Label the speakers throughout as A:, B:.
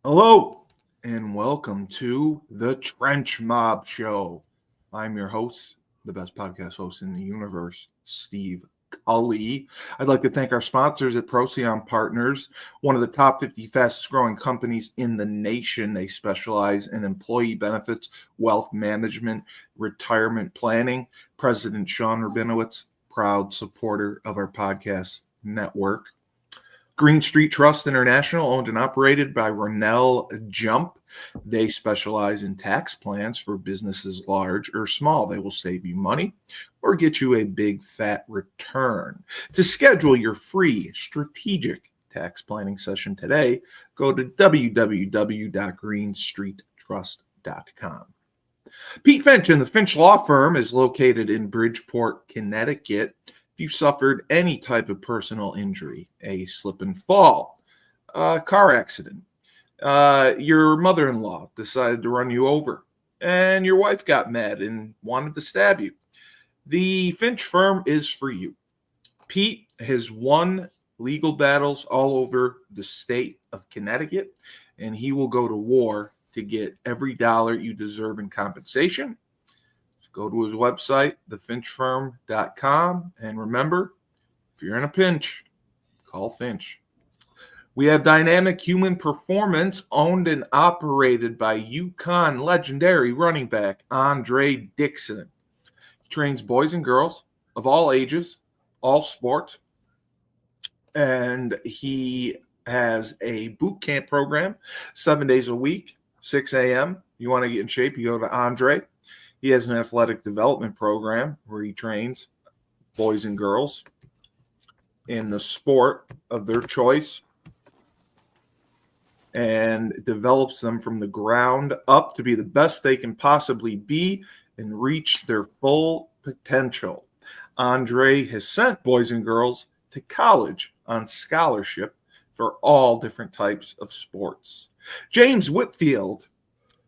A: Hello, and welcome to the Trench Mob Show. I'm your host, the best podcast host in the universe, Steve Cully. I'd like to thank our sponsors at Procyon Partners, one of the top 50 fastest growing companies in the nation. They specialize in employee benefits, wealth management, retirement planning. President Sean Rabinowitz, proud supporter of our podcast network. Green Street Trust International, owned and operated by Ronell Jump. They specialize in tax plans for businesses large or small. They will save you money or get you a big fat return. To schedule your free strategic tax planning session today, go to www.greenstreettrust.com. Pete Finch and the Finch Law Firm is located in Bridgeport, Connecticut. If you suffered any type of personal injury, a slip and fall, a car accident, your mother-in-law decided to run you over, and your wife got mad and wanted to stab you, the Finch firm is for you. Pete has won legal battles all over the state of Connecticut, and he will go to war to get every dollar you deserve in compensation. Go to his website, thefinchfirm.com. And remember, if you're in a pinch, call Finch. We have Dynamic Human Performance, owned and operated by UConn legendary running back Andre Dixon. He trains boys and girls of all ages, all sports. And he has a boot camp program 7 days a week, 6 a.m. You want to get in shape, you go to Andre. He has an athletic development program where he trains boys and girls in the sport of their choice and develops them from the ground up to be the best they can possibly be and reach their full potential. Andre has sent boys and girls to college on scholarship for all different types of sports. James Whitfield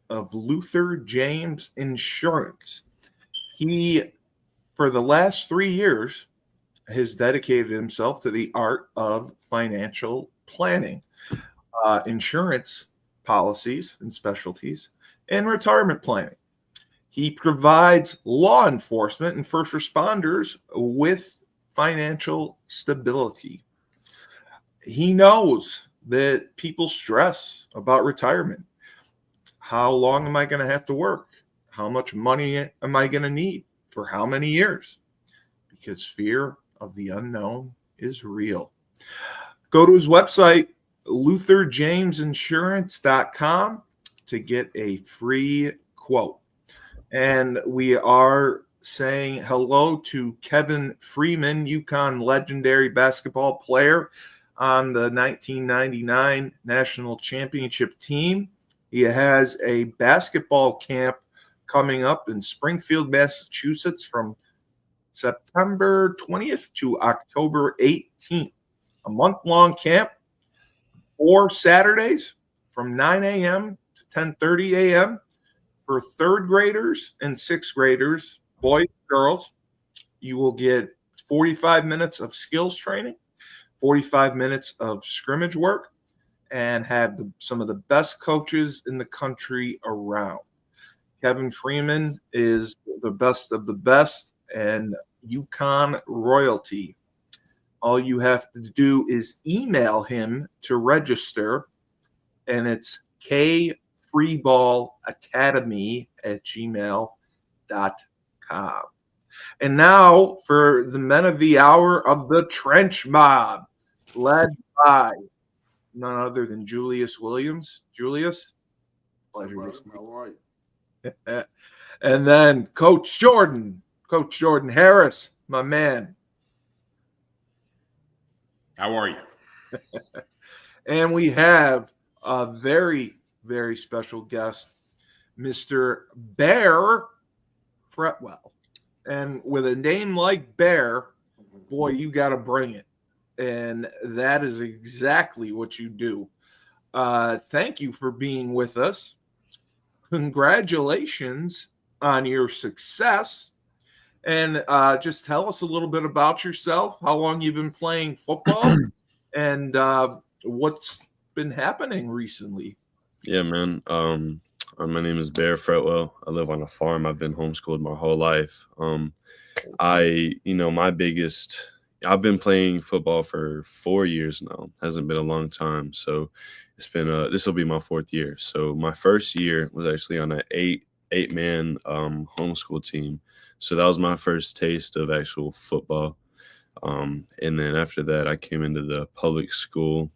A: of Luther James Insurance. He, for the last 3 years, has dedicated himself to the art of financial planning, insurance policies and specialties, and retirement planning. He provides law enforcement and first responders with financial stability. He knows that people stress about retirement. How long am I going to have to work? How much money am I going to need for how many years? Because fear of the unknown is real. Go to his website, lutherjamesinsurance.com, to get a free quote. And we are saying hello to Kevin Freeman, UConn legendary basketball player on the 1999 national championship team. He has a basketball camp coming up in Springfield, Massachusetts from September 20th to October 18th. A month-long camp, 4 Saturdays from 9 a.m. to 10:30 a.m. for third graders and sixth graders, boys and girls. You will get 45 minutes of skills training, 45 minutes of scrimmage work, and have some of the best coaches in the country around. Kevin Freeman is the best of the best and UConn royalty. All you have to do is email him to register, and it's kfreeballacademy@gmail.com. And now for the men of the hour of the Trench Mob, led by none other than Julius Williams. Julius, pleasure to see you. And then Coach Jordan Harris, my man.
B: How are you?
A: And we have a very, very special guest, Mr. Bear Fretwell. And with a name like Bear, boy, you got to bring it. And that is exactly what you do. Thank you for being with us. Congratulations on your success. And just tell us a little bit about yourself, how long you've been playing football, and what's been happening recently.
B: Yeah, man. My name is Bear Fretwell. I live on a farm. I've been homeschooled my whole life. My biggest, I've been playing football for 4 years now. Hasn't been a long time. So it's been, this will be my fourth year. So my first year was actually on an eight man homeschool team. So that was my first taste of actual football. And then after that, I came into the public school.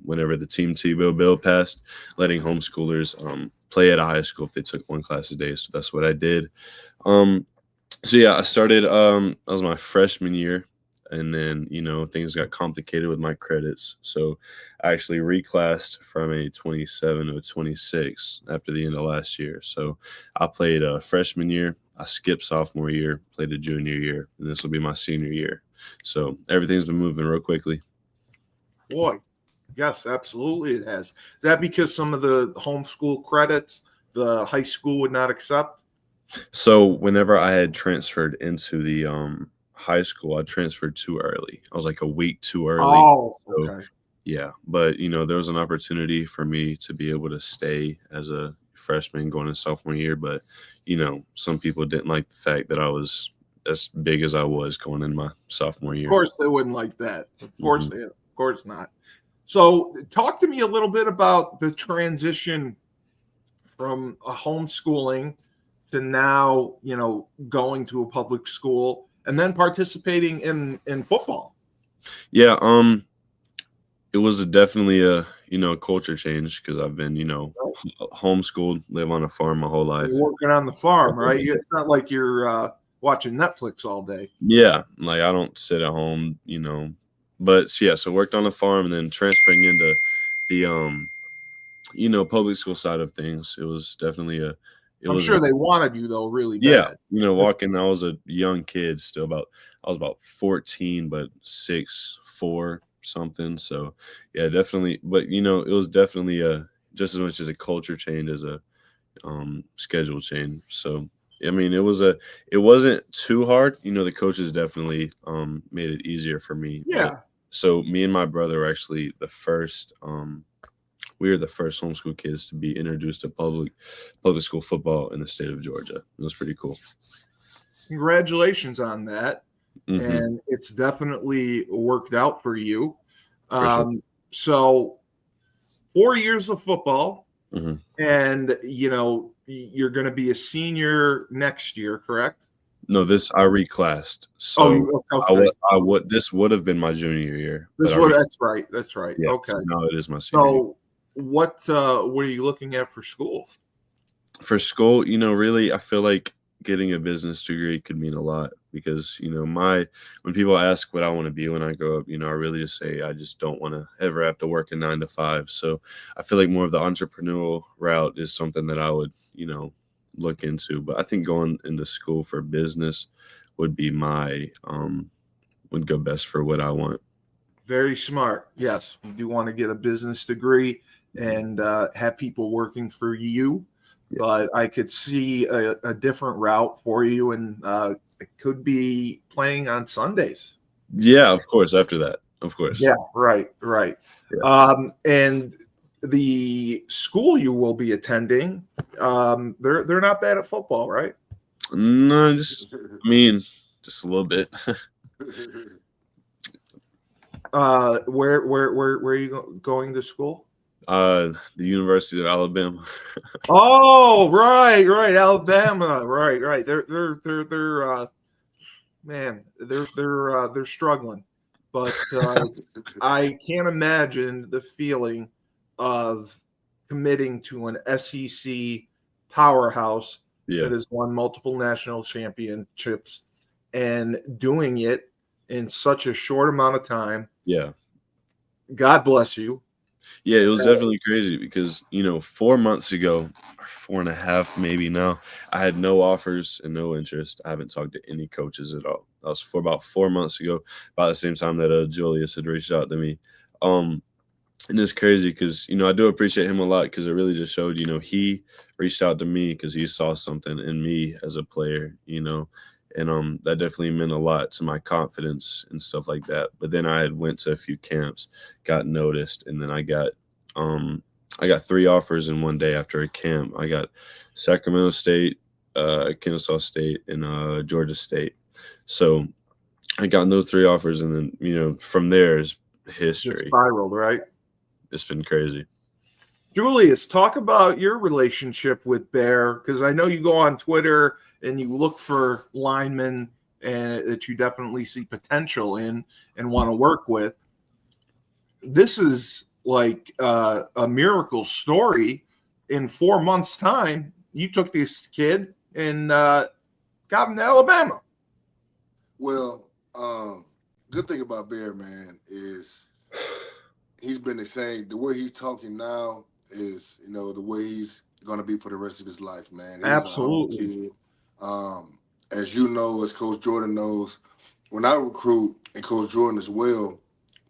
B: Whenever the Team Tebow bill passed, letting homeschoolers play at a high school if they took one class a day. So that's what I did. Um, so yeah, I started. That was my freshman year, and then things got complicated with my credits. So I actually reclassed from a 27 to a 26 after the end of last year. So I played a freshman year. I skipped sophomore year, played a junior year, and this will be my senior year. So everything's been moving real quickly.
A: Boy, yes, absolutely it has. Is that because some of the homeschool credits the high school would not accept?
B: So whenever I had transferred into the high school, I transferred too early. I was like a week too early.
A: Oh,
B: So
A: okay.
B: yeah, but there was an opportunity for me to be able to stay as a freshman going into sophomore year, but some people didn't like the fact that I was as big as I was going in my sophomore
A: Of
B: year.
A: course they wouldn't like that. Of course
B: Mhm.
A: of course not. So talk to me a little bit about the transition from a homeschooling to now, going to a public school and then participating in football.
B: Yeah, it was definitely a culture change because I've been homeschooled, live on a farm my whole
A: You're
B: life.
A: working on the farm, right? It's not like you're watching Netflix all day.
B: Yeah, like I don't sit at home, but yeah, so worked on a farm and then transferring into the public school side of things. It was definitely it
A: I'm
B: was
A: sure they wanted you though really
B: yeah,
A: bad.
B: walking. I was a young kid still, I was about 14, but 6'4" something. So yeah, definitely. But it was definitely just as much as a culture change as a schedule change. So I mean, it wasn't too hard. The coaches definitely made it easier for me. But
A: Yeah.
B: so me and my brother were actually the first. We were the first homeschool kids to be introduced to public school football in the state of Georgia. It was pretty cool.
A: Congratulations on that.
B: Hmm.
A: And it's definitely worked out for you.
B: For sure.
A: So 4 years of football,
B: Hmm.
A: and you're going to be a senior next year, correct?
B: No, this I reclassed.
A: Oh,
B: So
A: okay.
B: this would have been my junior year, but
A: This what that's right. That's right.
B: yeah.
A: Okay.
B: So now it is my senior year.
A: So what are you looking at for school?
B: For school, really, I feel like getting a business degree could mean a lot because, when people ask what I want to be when I grow up, I really just say I just don't want to ever have to work a 9 to 5. So I feel like more of the entrepreneurial route is something that I would, look into. But I think going into school for business would be would go best for what I want.
A: Very smart. Yes, you do want to get a business degree and have people working for you,
B: Yeah.
A: but I could see a different route for you, and it could be playing on Sundays.
B: Yeah, of course. After that, of course.
A: Yeah, right, right.
B: Yeah.
A: And the school you will be attending, they're not bad at football, right?
B: No, I mean, just a little bit.
A: Where are you going to school?
B: The University of Alabama.
A: Oh, right, Alabama, right. They're man, they're struggling, but I can't imagine the feeling of committing to an SEC powerhouse
B: Yeah,
A: that has won multiple national championships and doing it in such a short amount of time.
B: yeah,
A: God bless you.
B: yeah. It was definitely crazy because 4 months ago, or 4.5 maybe now, I had no offers and no interest. I haven't talked to any coaches at all. That was for about 4 months ago, about the same time that Julius had reached out to me. Um, and it's crazy because I do appreciate him a lot because it really just showed he reached out to me because he saw something in me as a player, and that definitely meant a lot to my confidence and stuff like that. But then I had went to a few camps, got noticed, and then I got I got 3 offers in one day after a camp. I got Sacramento State, Kennesaw State, and Georgia State. So I got those 3 offers, and then, you know, from there is history.
A: Just spiraled, right?
B: It's been crazy.
A: Julius, talk about your relationship with Bear, because I know you go on Twitter and you look for linemen and that you definitely see potential in and want to work with. This is like a miracle story. In 4 months' time, you took this kid and got him to Alabama.
C: Well, good thing about Bear, man, is he's been the same. The way he's talking now is, you know, the way he's going to be for the rest of his life, man. He's
A: Absolutely.
C: As you know, as Coach Jordan knows, when I recruit, and Coach Jordan as well,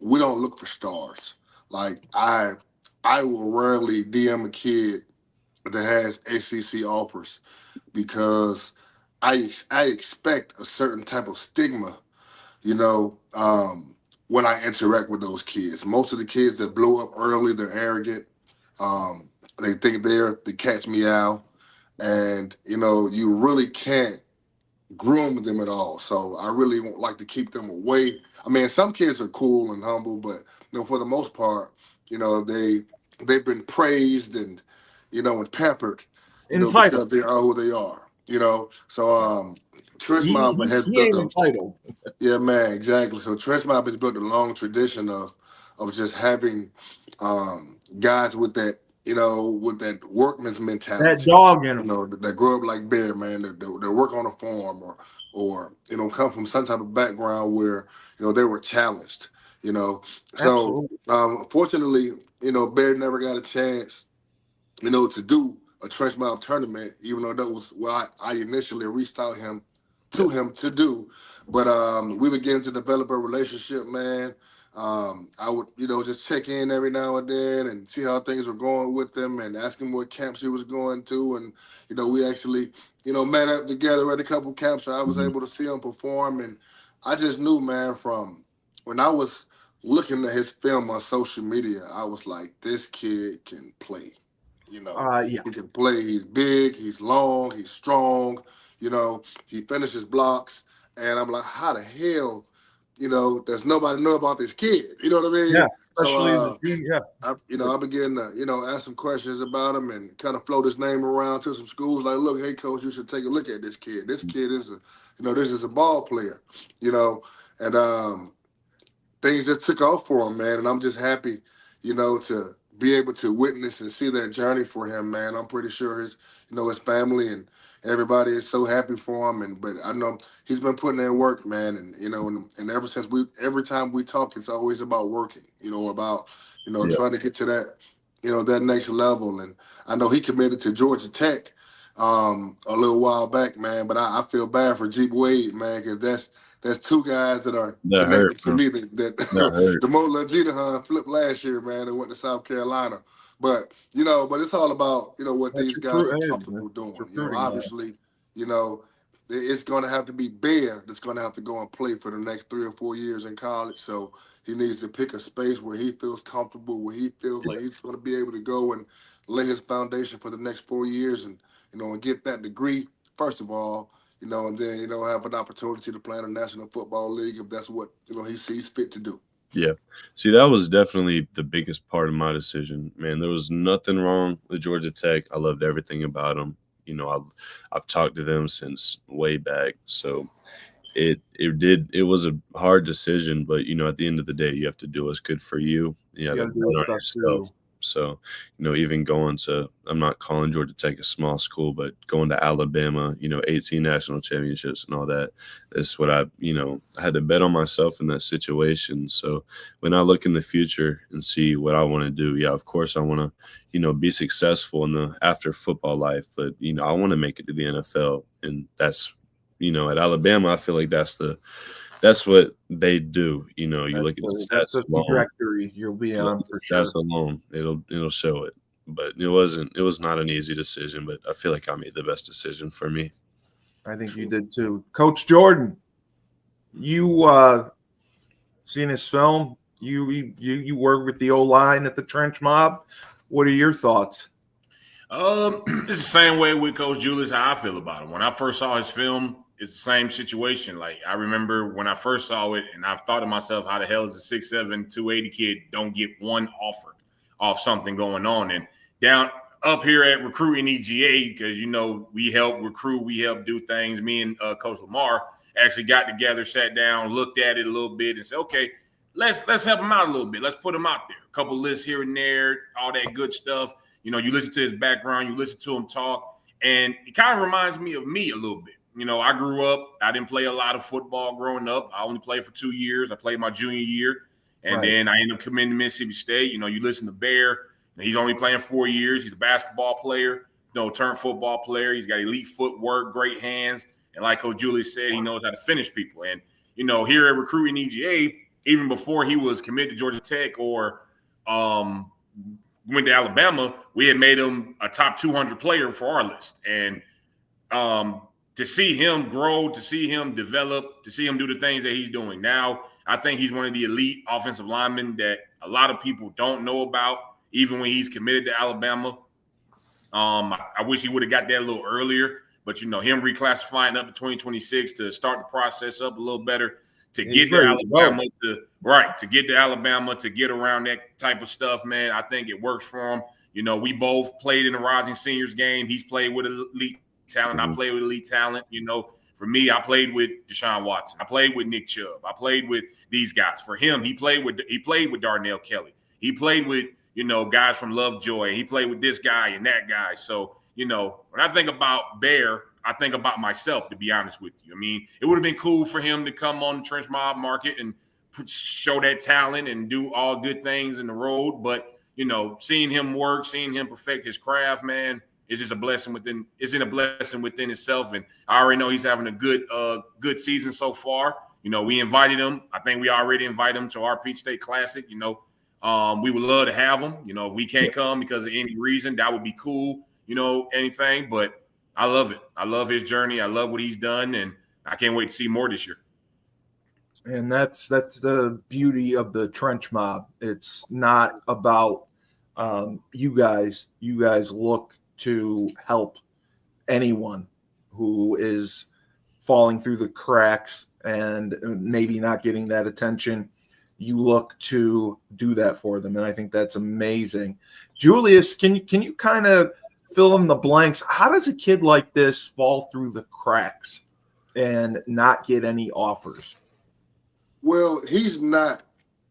C: we don't look for stars. Like, I will rarely DM a kid that has ACC offers because I expect a certain type of stigma, you know, when I interact with those kids. Most of the kids that blow up early, they're arrogant. They think they're the cat's meow, and, you know, you really can't groom them at all. So I really won't like to keep them away. I mean, some kids are cool and humble, but, you know, for the most part, you know, they've been praised and, you know, and pampered, you know, because they are who they are, you know. So Trench Mob has built
A: entitled.
C: Yeah, man, exactly. So Trench Mob has built a long tradition of just having guys with that, you know, with that workman's mentality.
A: That dog in them.
C: You know, that grow up like Bear, man, that work on a farm or, you know, come from some type of background where, you know, they were challenged, you know. So fortunately, you know, Bear never got a chance, you know, to do a Trench Mob tournament, even though that was what I initially reached out to him to do. But we began to develop a relationship, man. I would, you know, just check in every now and then and see how things were going with him and ask him what camps he was going to. And, you know, we actually, you know, met up together at a couple camps where I was able to see him perform. And I just knew, man, from when I was looking at his film on social media, I was like, this kid can play. You know, he can play. He's big, he's long, he's strong. You know, he finishes blocks. And I'm like, how the hell, you know, does nobody know about this kid? You know what I mean?
A: Yeah, especially
C: so,
A: as a junior.
C: I began to, you know, ask some questions about him and kind of float his name around to some schools. Like, look, hey, coach, you should take a look at this kid. This kid is this is a ball player, you know. And things just took off for him, man. And I'm just happy, you know, to be able to witness and see that journey for him, man. I'm pretty sure his family and everybody is so happy for him. But I know he's been putting in work, man. And, you know, and ever since every time we talk, it's always about working, you know, about, you know, trying to get to that, you know, that next level. And I know he committed to Georgia Tech a little while back, man. But I feel bad for Jeep Wade, man, because that's 2 guys that are connected to me that the Mo Lajitahan flipped last year, man, and went to South Carolina. But, you know, it's all about, you know, what these guys are comfortable doing. You know, obviously, you know, it's going to have to be Bear that's going to have to go and play for the next 3 or 4 years in college. So he needs to pick a space where he feels comfortable, where he feels like he's going to be able to go and lay his foundation for the next 4 years and, you know, and get that degree, first of all. You know, and then, you know, have an opportunity to play in the National Football League if that's what, you know, he sees fit to do.
B: Yeah. See, that was definitely the biggest part of my decision, man. There was nothing wrong with Georgia Tech. I loved everything about them. You know, I've talked to them since way back. So it was a hard decision, but, you know, at the end of the day, you have to do what's good for you. You have to do it on yourself. So, you know, even going to, I'm not calling Georgia Tech a small school, but going to Alabama, you know, 18 national championships and all that, that's what I had to bet on myself in that situation. So when I look in the future and see what I want to do, yeah, of course I want to, you know, be successful in the after football life, but, you know, I want to make it to the NFL. And that's, you know, at Alabama, I feel like that's what they do. You know, you look at the stats alone.
A: Trajectory you'll be on for sure.
B: Stats alone, it'll show it. But it was not an easy decision, but I feel like I made the best decision for me.
A: I think you did too. Coach Jordan, you seen his film? You work with the O-line at the Trench Mob. What are your thoughts?
D: It's the same way with Coach Julius, how I feel about him. When I first saw his film, it's the same situation. Like, I remember when I first saw it, and I've thought to myself, how the hell is a 6'7", 280 kid don't get one offer off something going on? And down up here at Recruiting EGA, because, you know, we help recruit, we help do things. Me and Coach Lamar actually got together, sat down, looked at it a little bit and said, okay, let's help him out a little bit. Let's put him out there. A couple lists here and there, all that good stuff. You know, you listen to his background, you listen to him talk, and it kind of reminds me of me a little bit. You know, I grew up, I didn't play a lot of football growing up. I only played for 2 years. I played my junior year, and then I ended up committing to Mississippi State. You know, you listen to Bear, and he's only playing 4 years. He's a basketball player, turned football player. He's got elite footwork, great hands, and like Coach Julius said, he knows how to finish people. And, you know, here at Recruiting EGA, even before he was committed to Georgia Tech or went to Alabama, we had made him a top 200 player for our list. And to see him grow, to see him develop, to see him do the things that he's doing now, I think he's one of the elite offensive linemen that a lot of people don't know about, even when he's committed to Alabama. I wish he would have got that a little earlier, but, you know, him reclassifying up to 2026 to start the process up a little better, to get to Alabama, to get to Alabama, to get around that type of stuff, man, I think it works for him. You know, we both played in the Rising Seniors game. He's played with elite talent. I played with elite talent. You know, for me, I played with Deshaun Watson. I played with Nick Chubb. I played with these guys. For him, he played with Darnell Kelly. He played with, you know, guys from Lovejoy. He played with this guy and that guy. So, you know, when I think about Bear, I think about myself, to be honest with you. I mean, it would have been cool for him to come on the trench mob market and show that talent and do all good things in the road. But, you know, seeing him work, seeing him perfect his craft, man, is just a blessing within. Isn't a blessing within itself. And I already know he's having a good season so far. You know, we invited him. I think we already invited him to our Peach State Classic. You know, we would love to have him. You know, if we can't come because of any reason, that would be cool. You know, anything, but I love it. I love his journey. I love what he's done, and I can't wait to see more this year.
A: And that's the beauty of the trench mob. It's not about you guys. You guys look to help anyone who is falling through the cracks and maybe not getting that attention. You look to do that for them, and I think that's amazing. Julius, can you kind of fill in the blanks? How does a kid like this fall through the cracks and not get any offers?
C: Well, he's not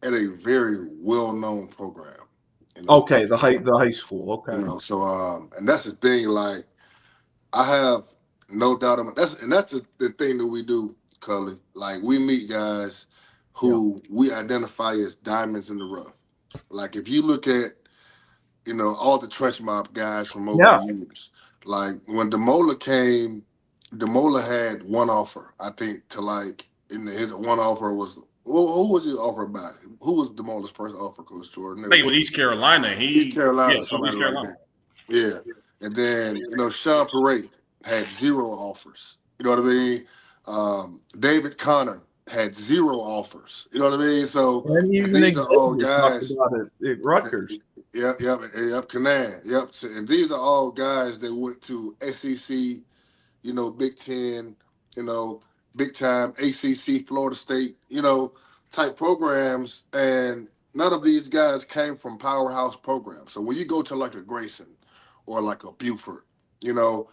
C: at a very well-known program. You know?
A: Okay, the high school. Okay,
C: you know, so and that's the thing. Like, I have no doubt about that's the thing that we do, Cully. Like, we meet guys who we identify as diamonds in the rough. Like, if you look at, you know, all the trench mob guys from over the years. Like, when Demola came, Demola had one offer, I think, to like, his one offer was, who was his offer by? Who was Demola's first offer, Coach Jordan?
D: I think it was East Carolina.
C: East Carolina.
D: Yeah, East Carolina.
C: Yeah. And then, you know, Sean Parade had 0 offers. You know what I mean? David Connor had 0 offers. You know what I mean? So these are all guys.
A: At Rutgers.
C: Yep, Canaan. Yep. So, and these are all guys that went to SEC, you know, Big Ten, you know, big time ACC, Florida State, you know, type programs. And none of these guys came from powerhouse programs. So when you go to like a Grayson or like a Buford, you know,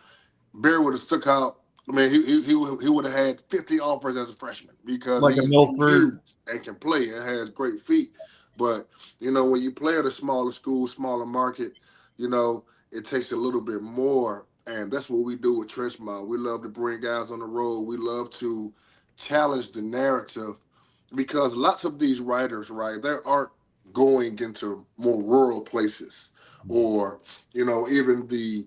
C: Bear would have stuck out. I mean, he would have had 50 offers as a freshman because
A: like
C: he's
A: a Milford
C: and can play and has great feet. But, you know, when you play at a smaller school, smaller market, you know, it takes a little bit more. And that's what we do with Trench Mob. We love to bring guys on the road. We love to challenge the narrative because lots of these writers, right, they aren't going into more rural places or, you know, even the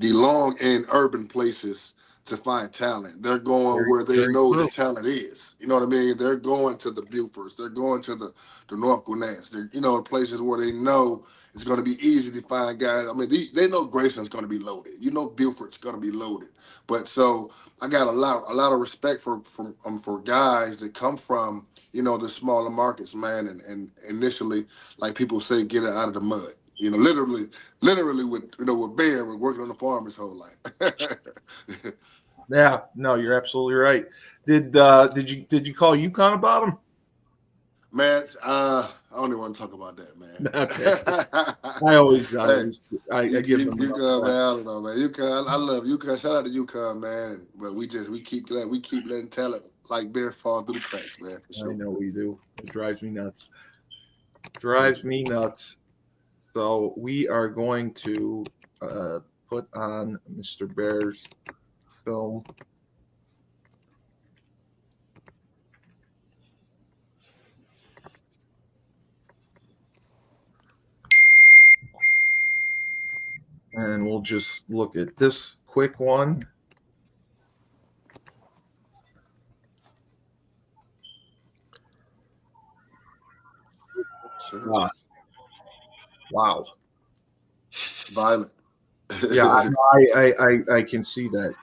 C: long and urban places to find talent. They're going where they know the talent is. You know what I mean? They're going to the Bufords. They're going to the North Gwinnett's. They're, you know, places where they know it's going to be easy to find guys. I mean, they know Grayson's going to be loaded. You know Buford's going to be loaded. But so I got a lot of respect for guys that come from, you know, the smaller markets, man, and initially, like people say, get it out of the mud. You know, literally with, you know, with Bear working on the farm his whole life.
A: Yeah, no, you're absolutely right. Did you call UConn about him?
C: Man, I don't even want to talk about that, man.
A: Okay. I give them
C: UConn, man. I don't know, man. UConn, I love UConn. Shout out to UConn, man. But we keep letting talent like Bear fall through the cracks, man. For sure.
A: I know we do. It drives me nuts. Drives me nuts. So we are going to put on Mr. Bear's film. And we'll just look at this quick one.
C: Sure.
A: Wow.
C: Violent.
A: Yeah, I can see that.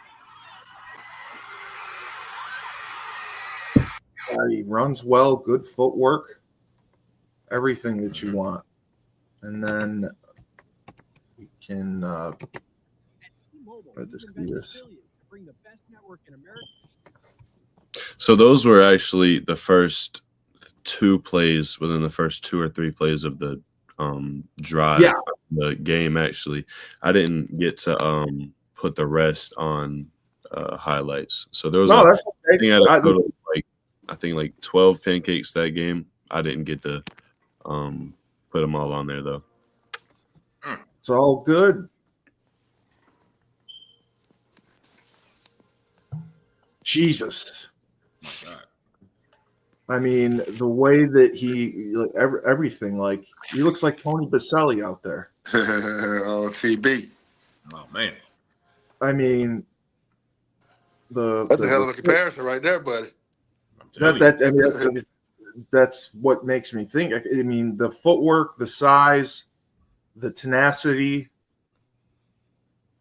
A: He runs well, good footwork, everything that you want. And then we can just do this.
B: So those were actually the first two plays within the first 2 or 3 plays of the drive.
A: Yeah.
B: The game. Actually, I didn't get to put the rest on highlights. So there was
A: that's okay.
B: I think like 12 pancakes that game. I didn't get to put them all on there though.
A: It's all good. Jesus.
D: My God.
A: I mean, the way that he everything, like he looks like Tony Baselli out there.
C: Oh, TB.
D: Oh man.
A: I mean,
C: that's a hell of a comparison right there, buddy.
A: That's what makes me think. I mean, the footwork, the size, the tenacity.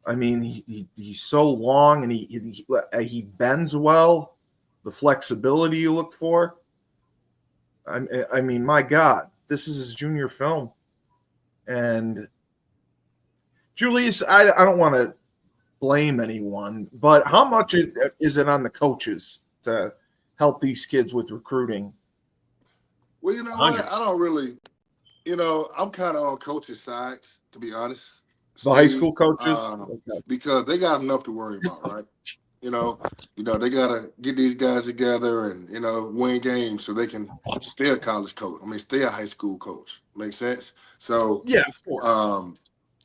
A: I mean, he's so long and he bends well. The flexibility you look for. I mean, my God, this is his junior film. And Julius, I don't want to blame anyone, but how much is it on the coaches to help these kids with recruiting?
C: Well, you know what? I don't really, you know, I'm kind of on coaches' sides, to be honest.
A: The high school coaches?
C: Because they got enough to worry about, right? You know, they got to get these guys together and, you know, win games so they can stay a college coach. I mean, stay a high school coach. Makes sense? So,
A: yeah, of course.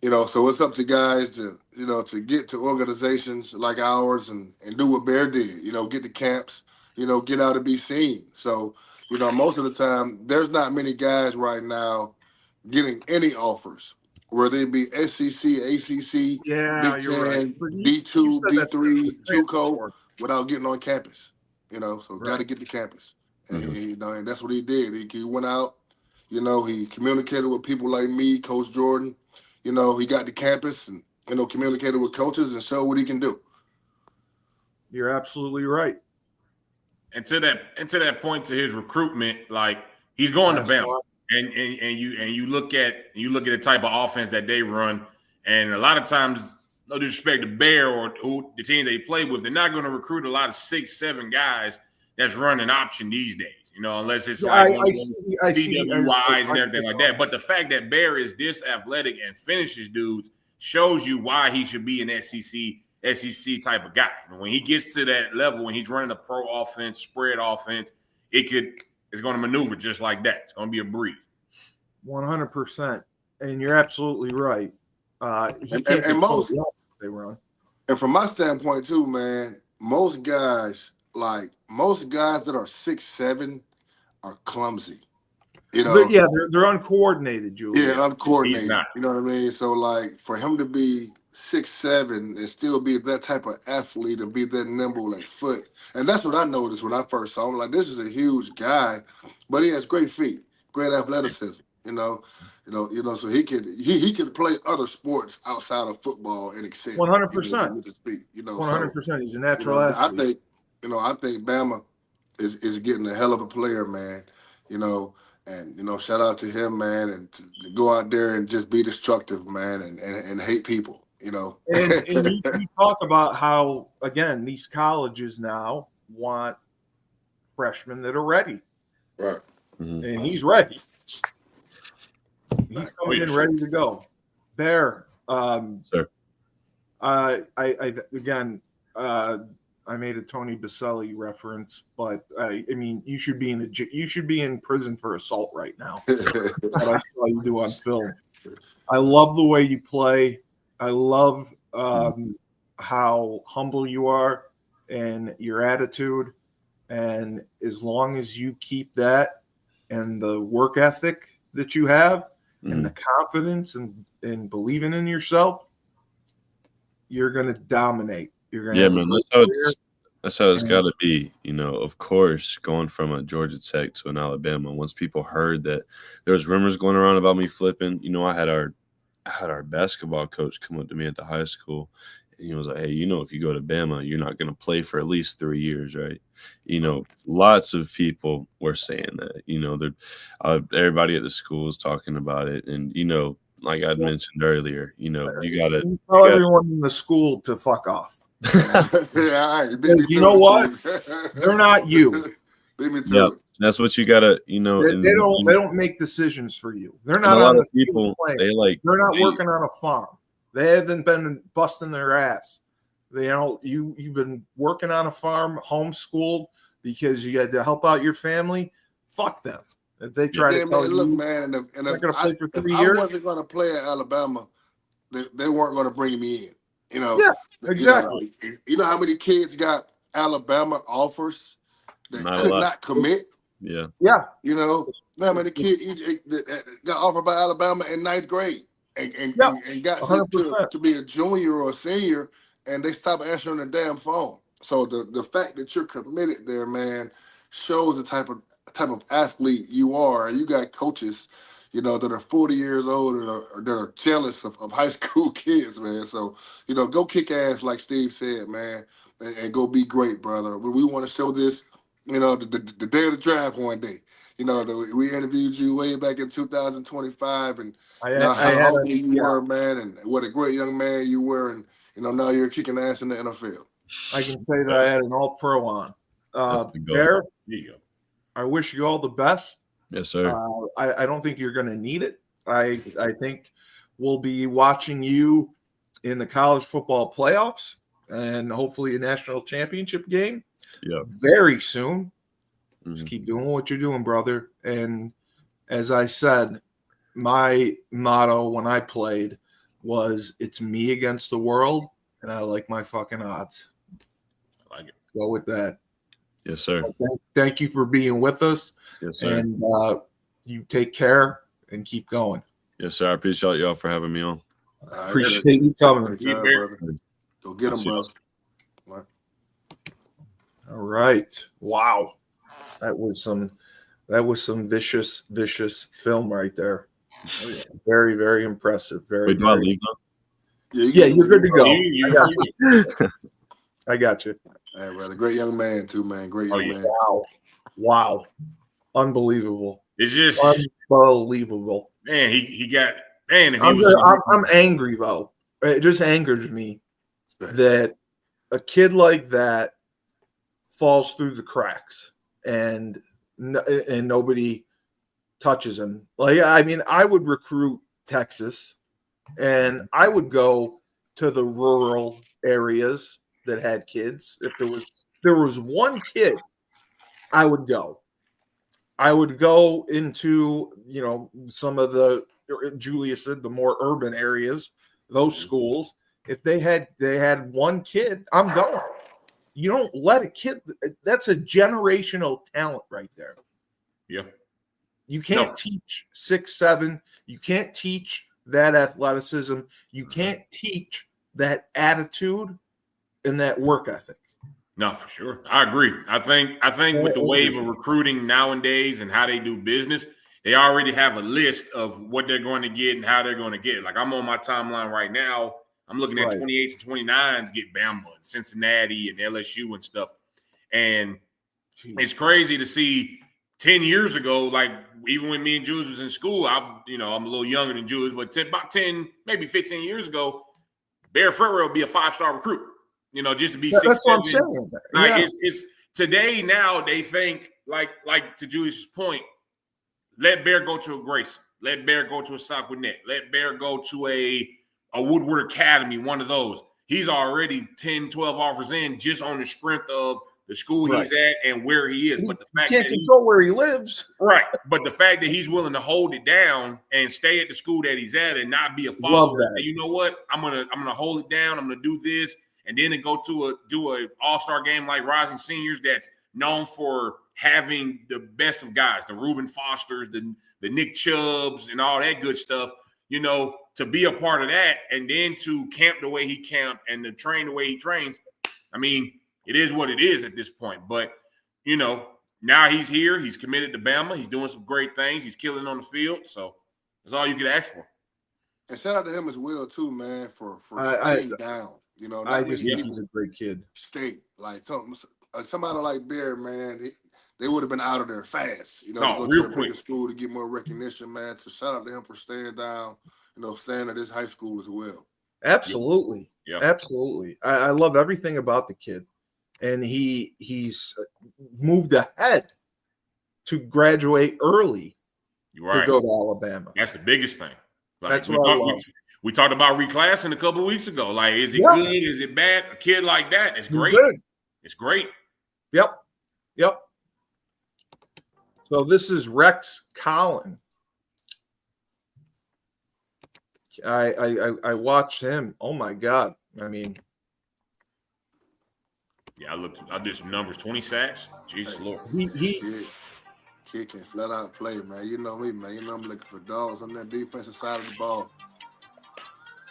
C: You know, so it's up to guys to, you know, to get to organizations like ours and do what Bear did, you know, get to camps, you know, get out and be seen. So, you know, most of the time, there's not many guys right now getting any offers, whether it be SEC, ACC,
A: yeah,
C: Big
A: you're
C: Ten,
A: right.
C: D2, D3, JUCO, without getting on campus. You know, so got to get to campus. And, you know, and that's what he did. He went out, you know, he communicated with people like me, Coach Jordan. You know, he got to campus and, you know, communicated with coaches and showed what he can do.
A: You're absolutely right.
D: And to that point, to his recruitment, like he's going to Bama, and you look at the type of offense that they run, and a lot of times, no disrespect to Bear or who the team they play with, they're not going to recruit a lot of 6-7 guys that's running option these days. You know, unless it's
A: I
D: see DWIs and everything like that. But the fact that Bear is this athletic and finishes dudes shows you why he should be an SEC type of guy. And when he gets to that level, when he's running a pro offense, spread offense, it's going to maneuver just like that. It's going to be a breeze.
A: 100%. And you're absolutely right.
C: And from my standpoint too, man, most guys that are 6'7" are clumsy. You know,
A: they're uncoordinated, Julius.
C: Yeah, uncoordinated. You know what I mean? So like for him to be 6'7" and still be that type of athlete and be that nimble at foot. And that's what I noticed when I first saw him. Like, this is a huge guy, but he has great feet, great athleticism, you know. So he could play other sports outside of football and excel.
A: 100%.
C: To speak,
A: 100%. He's a natural athlete.
C: I think Bama is getting a hell of a player, man. And shout out to him, man, and to go out there and just be destructive, man, and hate people.
A: And you talk about how, again, these colleges now want freshmen that are ready.
C: Right.
A: Mm-hmm. And he's ready. He's coming in ready to go. Bear.
B: Sir.
A: I made a Tony Baselli reference, but I mean, you should be in prison for assault right now. What I saw you do on film. I love the way you play. I love how humble you are and your attitude. And as long as you keep that and the work ethic that you have and the confidence and believing in yourself, you're going to dominate. You're going to
B: that's how it's got to be. Of course, going from a Georgia Tech to an Alabama, once people heard that there was rumors going around about me flipping, I had our basketball coach come up to me at the high school, and he was like, hey, if you go to Bama, you're not going to play for at least 3 years, right? Lots of people were saying that, everybody at the school is talking about it. And, like I mentioned earlier, you got to
A: tell everyone in the school to fuck off. You know what? They're not you.
B: Yeah, that's what you gotta,
A: They don't make decisions for you. They're not on the people. They're not working on a farm. They haven't been busting their ass. You've been working on a farm, homeschooled because you had to help out your family. Fuck them. If they try to tell you,
C: look, man, and
A: I'm going to play for 3
C: years.
A: I
C: wasn't going to play at Alabama. They weren't going to bring me in.
A: Yeah, exactly.
C: You know how many kids got Alabama offers that could not commit?
B: Yeah.
A: Yeah.
C: How many kids that got offered by Alabama in 9th grade and got to be a junior or a senior, and they stopped answering the damn phone. So the fact that you're committed there, man, shows the type of athlete you are. And you got coaches, that are 40 years old and that are jealous of high school kids, man. So, go kick ass, like Steve said, man, and go be great, brother. We want to show this, the day of the draft one day. We interviewed you way back in 2025, and how humble you were, man, and what a great young man you were, and now you're kicking ass in the NFL.
A: I can say that I had an all-pro on. Bear, I wish you all the best.
B: Yes, sir.
A: I don't think you're going to need it. I think we'll be watching you in the college football playoffs and hopefully a national championship game very soon. Just keep doing what you're doing, brother. And as I said, my motto when I played was it's me against the world, and I like my fucking odds.
D: I like it.
A: Go with that.
B: Yes, sir.
A: Thank you for being with us.
B: Yes, sir.
A: And you take care and keep going.
B: Yes, sir. I appreciate y'all for having me on.
A: Appreciate you coming.
C: Go get them, bro.
A: All right. Wow. That was some vicious film right there. Very, very impressive. Very, very. Yeah, you're good to go. I got you.
C: Hey, brother, great young man too, man. Great young man.
A: Wow, unbelievable.
D: It's just
A: unbelievable.
D: Man, he got man. If
A: I'm angry though. It just angers me that a kid like that falls through the cracks and nobody touches him. I would recruit Texas, and I would go to the rural areas that had kids. If there was one kid, I would go. I would go into, some of the, Julius said, the more urban areas, those schools. If they had one kid, I'm going. You don't let a kid, that's a generational talent right there.
D: Yeah.
A: You can't teach 6'7". You can't teach that athleticism. You can't teach that attitude and that work ethic.
D: No, for sure. I agree. I think with the wave of recruiting nowadays and how they do business, they already have a list of what they're going to get and how they're going to get it. Like I'm on my timeline right now. I'm looking at 28s and 29s get Bama and Cincinnati and LSU and stuff. And it's crazy to see 10 years ago, like even when me and Julius was in school, I'm a little younger than Julius, but about 10, maybe 15 years ago, Bear Fretwell would be a 5-star recruit, just to be 6'7".
A: That's what I'm saying.
D: Like it's today now they think like to Julius's point, let Bear go to a Grayson, let Bear go to a Sockwood-Net, let Bear go to a Woodward Academy, one of those. He's already 10, 12 offers in just on the strength of the school he's at and where he is. But the fact
A: can't control where he lives.
D: Right. But the fact that he's willing to hold it down and stay at the school that he's at and not be a follower. And you know what? I'm gonna hold it down. I'm gonna do this. And then to go to do a all-star game like Rising Seniors that's known for having the best of guys, the Reuben Fosters, the Nick Chubbs, and all that good stuff, to be a part of that and then to camp the way he camped and to train the way he trains. I mean, it is what it is at this point. But, now he's here. He's committed to Bama. He's doing some great things. He's killing on the field. So that's all you could ask for.
C: And shout out to him as well, too, man, for staying down.
A: I just think he's a great kid.
C: Like somebody like Bear, man, they would have been out of there fast.
D: Real
C: to a
D: quick.
C: school to get more recognition, man. So shout out to him for staying down, staying at his high school as well.
A: Absolutely.
D: Yep.
A: Absolutely. I love everything about the kid. And he's moved ahead to graduate early to go to Alabama.
D: That's the biggest thing. Like,
A: That's what I love.
D: We talked about reclassing a couple of weeks ago. Like, is it good? Is it bad? A kid like that, it's great. It's great.
A: Yep. So this is Rex Conlon. I watched him. Oh my God. I mean,
D: yeah, I did some numbers. 20 sacks. Jesus Lord.
C: Kid can flat out play, man. You know me, man. I'm looking for dogs on that defensive side of the ball.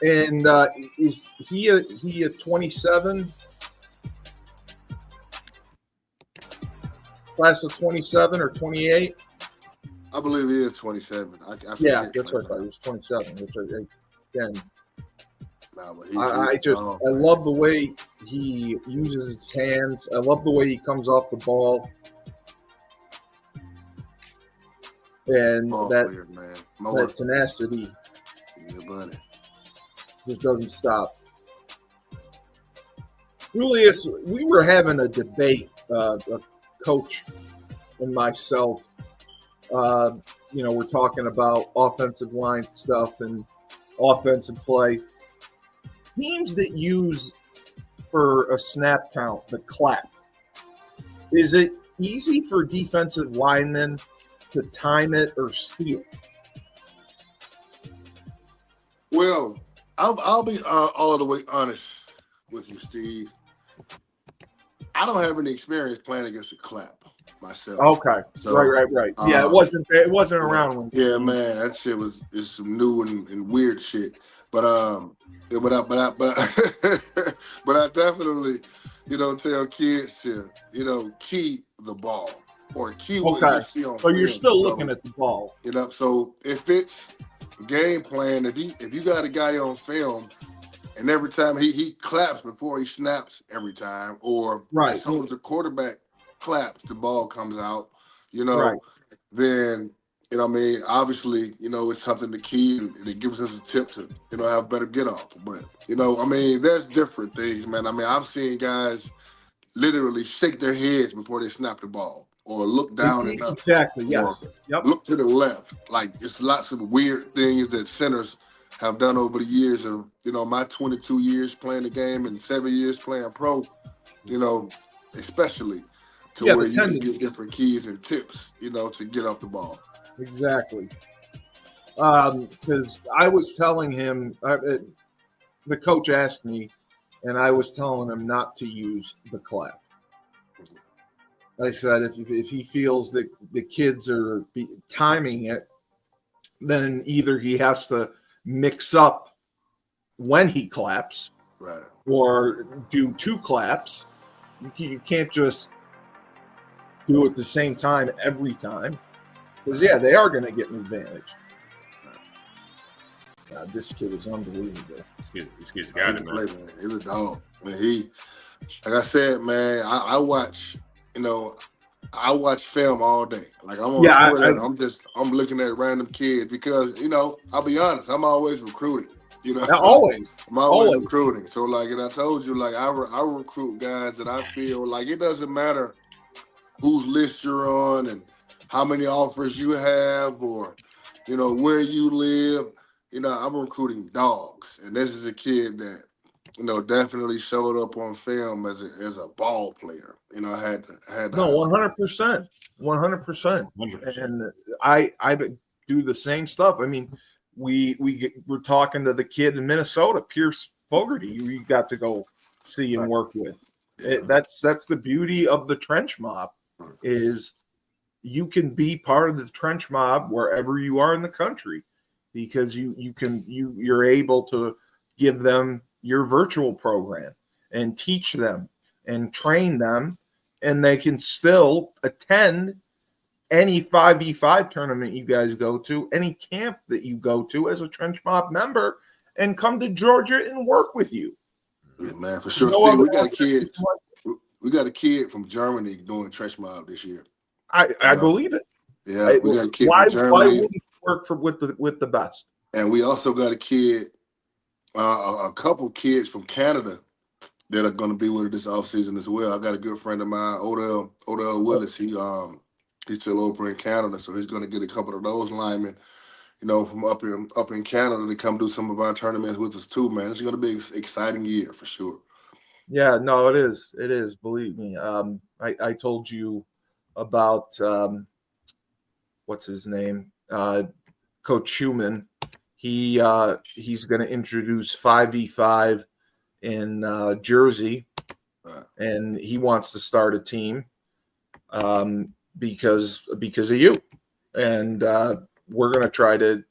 A: And is he a 27? Class of 27 or 28?
C: I believe he is 27.
A: Yeah, that's what I thought. He was 27. Which again, I love the way he uses his hands. I love the way he comes off the ball, and that tenacity just doesn't stop. Julius, we were having a debate, a coach and myself. We're talking about offensive line stuff and offensive play. Teams that use for a snap count, the clap, is it easy for defensive linemen to time it or steal?
C: Well, I'll be all the way honest with you, Steve. I don't have any experience playing against a clap myself.
A: Okay, so, right. Yeah, it wasn't around when.
C: Yeah, man, that shit was just some new and weird shit. But I definitely, tell kids to, key the ball or key what you see on
A: film. So you're still
C: so,
A: looking at the ball.
C: So if it's game plan, if you got a guy on film and every time he claps before he snaps every time, or as soon as the quarterback claps, the ball comes out, then obviously, it's something to key and it gives us a tip to, have better get off. But, there's different things, man. I've seen guys literally shake their heads before they snap the ball or look down and up.
A: Exactly, yes. Yep.
C: Look to the left. Like, it's lots of weird things that centers have done over the years of, my 22 years playing the game and 7 years playing pro, especially to where you can get different keys and tips, to get off the ball.
A: Exactly. Because I was telling him, the coach asked me, and I was telling him not to use the clap. I said, if he feels that the kids are timing it, then either he has to mix up when he claps, or do 2 claps. You can't just do it at the same time every time. Because yeah, they are going to get an advantage. God, this kid is unbelievable.
D: This kid's got it, man.
C: He's a dog. Man, like I said, man, I watch, I watch film all day. Like I'm on Twitter, I'm looking at random kids because, I'll be honest, I'm always recruiting.
A: Always.
C: I'm always recruiting. So like, and I told you, like I recruit guys that I feel like it doesn't matter whose list you're on and how many offers you have or, where you live. I'm recruiting dogs, and this is a kid that, definitely showed up on film as a ball player. I had to
A: 100%, 100%. And I do the same stuff. I mean, we're talking to the kid in Minnesota, Pierce Fogarty. You got to go see and work with. That's the beauty of the trench mob is you can be part of the trench mob wherever you are in the country. Because you're able to give them your virtual program and teach them and train them, and they can still attend any 5v5 tournament you guys go to, any camp that you go to as a trench mob member, and come to Georgia and work with you.
C: Yeah, man, for sure. Steve, we got a kid from Germany doing trench mob this year.
A: I believe it.
C: Yeah, we got a kid from Germany.
A: Why would he work with the best?
C: And we also got a kid, a couple kids from Canada that are going to be with us this offseason as well. I got a good friend of mine, Odell Willis. He's still over in Canada, so he's going to get a couple of those linemen, from up in Canada to come do some of our tournaments with us too, man. It's going to be an exciting year for sure.
A: Yeah, no, it is. It is. Believe me. I told you about what's his name, Coach Schumann. He's going to introduce 5v5 in Jersey, and he wants to start a team because of you. And we're going to try to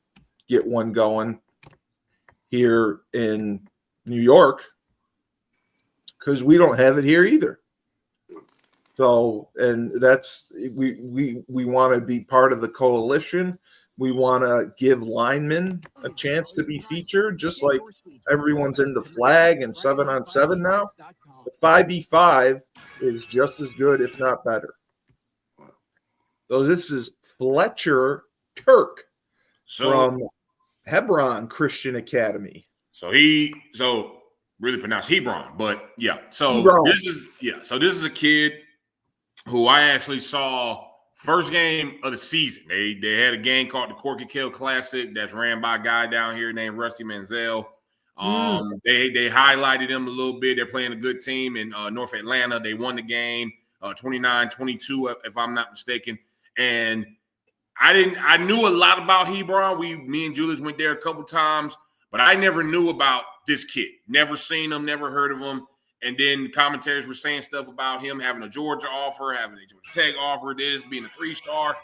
A: get one going here in New York because we don't have it here either. So, and that's we want to be part of the coalition. We want to give linemen a chance to be featured, just like everyone's into flag and 7-on-7 now. The 5v5 is just as good, if not better. So this is Fletcher Turk from Hebron Christian Academy.
D: So really pronounced Hebron, but yeah. So
A: Hebron.
D: This is a kid who I actually saw first game of the season. They had a game called the Corky Kill Classic that's ran by a guy down here named Rusty Manziel. They highlighted him a little bit. They're playing a good team in North Atlanta. They won the game 29-22, if I'm not mistaken. And I knew a lot about Hebron. Me and Julius went there a couple times, but I never knew about this kid. Never seen him, never heard of him. And then commentators were saying stuff about him having a Georgia offer, having a Georgia Tech offer, being a 3-star.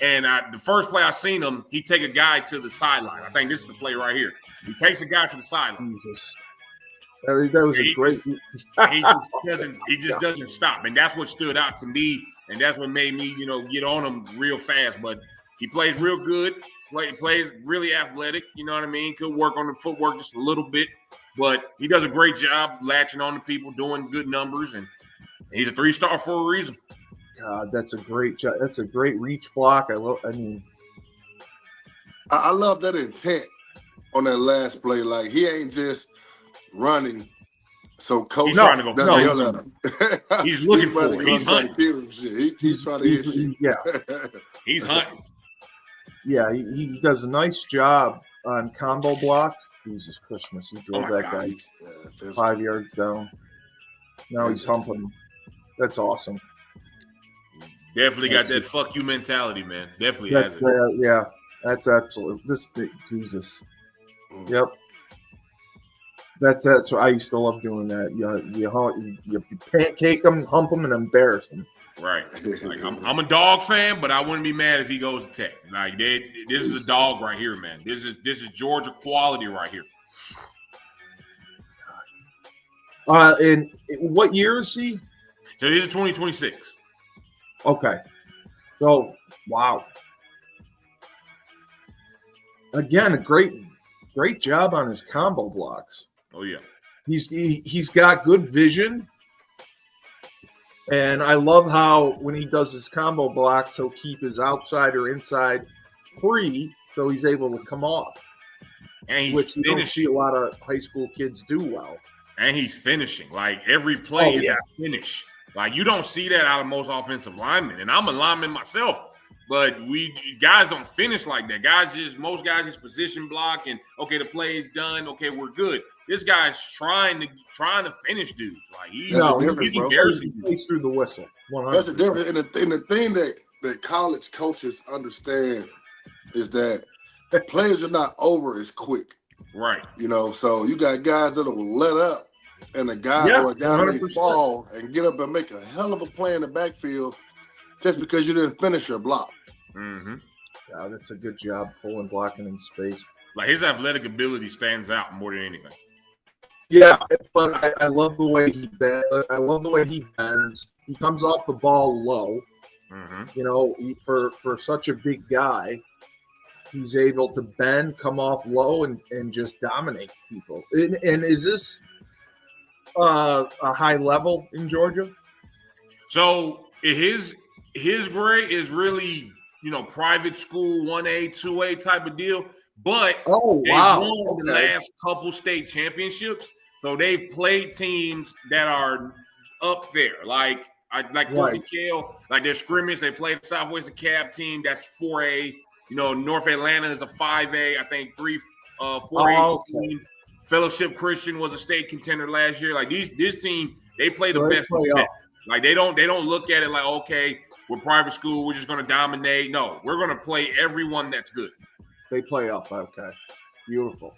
D: And the first play I seen him, he take a guy to the sideline. I think this is the play right here. He takes a guy to the sideline.
A: Jesus. That was a great.
D: He just doesn't stop, and that's what stood out to me, and that's what made me, get on him real fast. But he plays real good. Plays really athletic. You know what I mean? Could work on the footwork just a little bit, but he does a great job latching on to people, doing good numbers, and he's a 3-star for a reason.
A: God, that's a great job. That's a great reach block. I love
C: that intent on that last play. Like he ain't just running. So coach,
D: he's trying to go. He's looking for it. He's hunting.
C: He's trying to hit shit.
A: Yeah,
D: he's hunting.
A: Yeah, he does a nice job on combo blocks. Jesus Christmas, he drove that guy 5 yards down. Now he's humping him. That's awesome.
D: Definitely got that fuck you mentality, man. Definitely has it.
A: Yeah, that's absolutely Jesus. Yep. That's what I used to love doing that. You pancake them, hump them, and embarrass them.
D: Right. Like I'm a dog fan, but I wouldn't be mad if he goes to Tech. Like this is a dog right here, man. This is Georgia quality right here.
A: And what year is he?
D: So this is 2026.
A: Okay. So wow. again, a great job on his combo blocks.
D: Oh yeah.
A: He's got good vision, and I love how when he does his combo blocks, he'll keep his outside or inside free, so he's able to come off,
D: And
A: which you don't see a lot of high school kids do well.
D: And he's finishing. Like every play is a finish. Like you don't see that out of most offensive linemen. And I'm a lineman myself, but guys don't finish like that. Most guys just position block and okay, the play is done. Okay, we're good. This guy's trying to finish dudes. Like he's embarrassing.
A: He takes through the whistle. 100%.
C: That's the difference. And the thing that college coaches understand is that players are not over as quick.
D: Right.
C: So you got guys that will let up, and a guy or a guy may
A: 100%.
C: fall and get up and make a hell of a play in the backfield just because you didn't finish your block.
D: Mm-hmm.
A: Yeah, that's a good job pulling, blocking in space.
D: Like his athletic ability stands out more than anything.
A: Yeah, but I love the way he bends. I love the way he bends. He comes off the ball low.
D: Mm-hmm.
A: For such a big guy, he's able to bend, come off low, and just dominate people. And is this a high level in Georgia?
D: So his grade is really private school 1A, 2A type of deal. But they won the last couple state championships, so they've played teams that are up there, like Kale, like their scrimmage. They played the Southwest Cab team that's 4A. North Atlanta is a 5A. I think 4A team. Fellowship Christian was a state contender last year. Like this team, they play the best. Like they don't look at it like, okay, we're private school, we're just going to dominate. No, we're going to play everyone that's good.
A: They play up. Okay. Beautiful.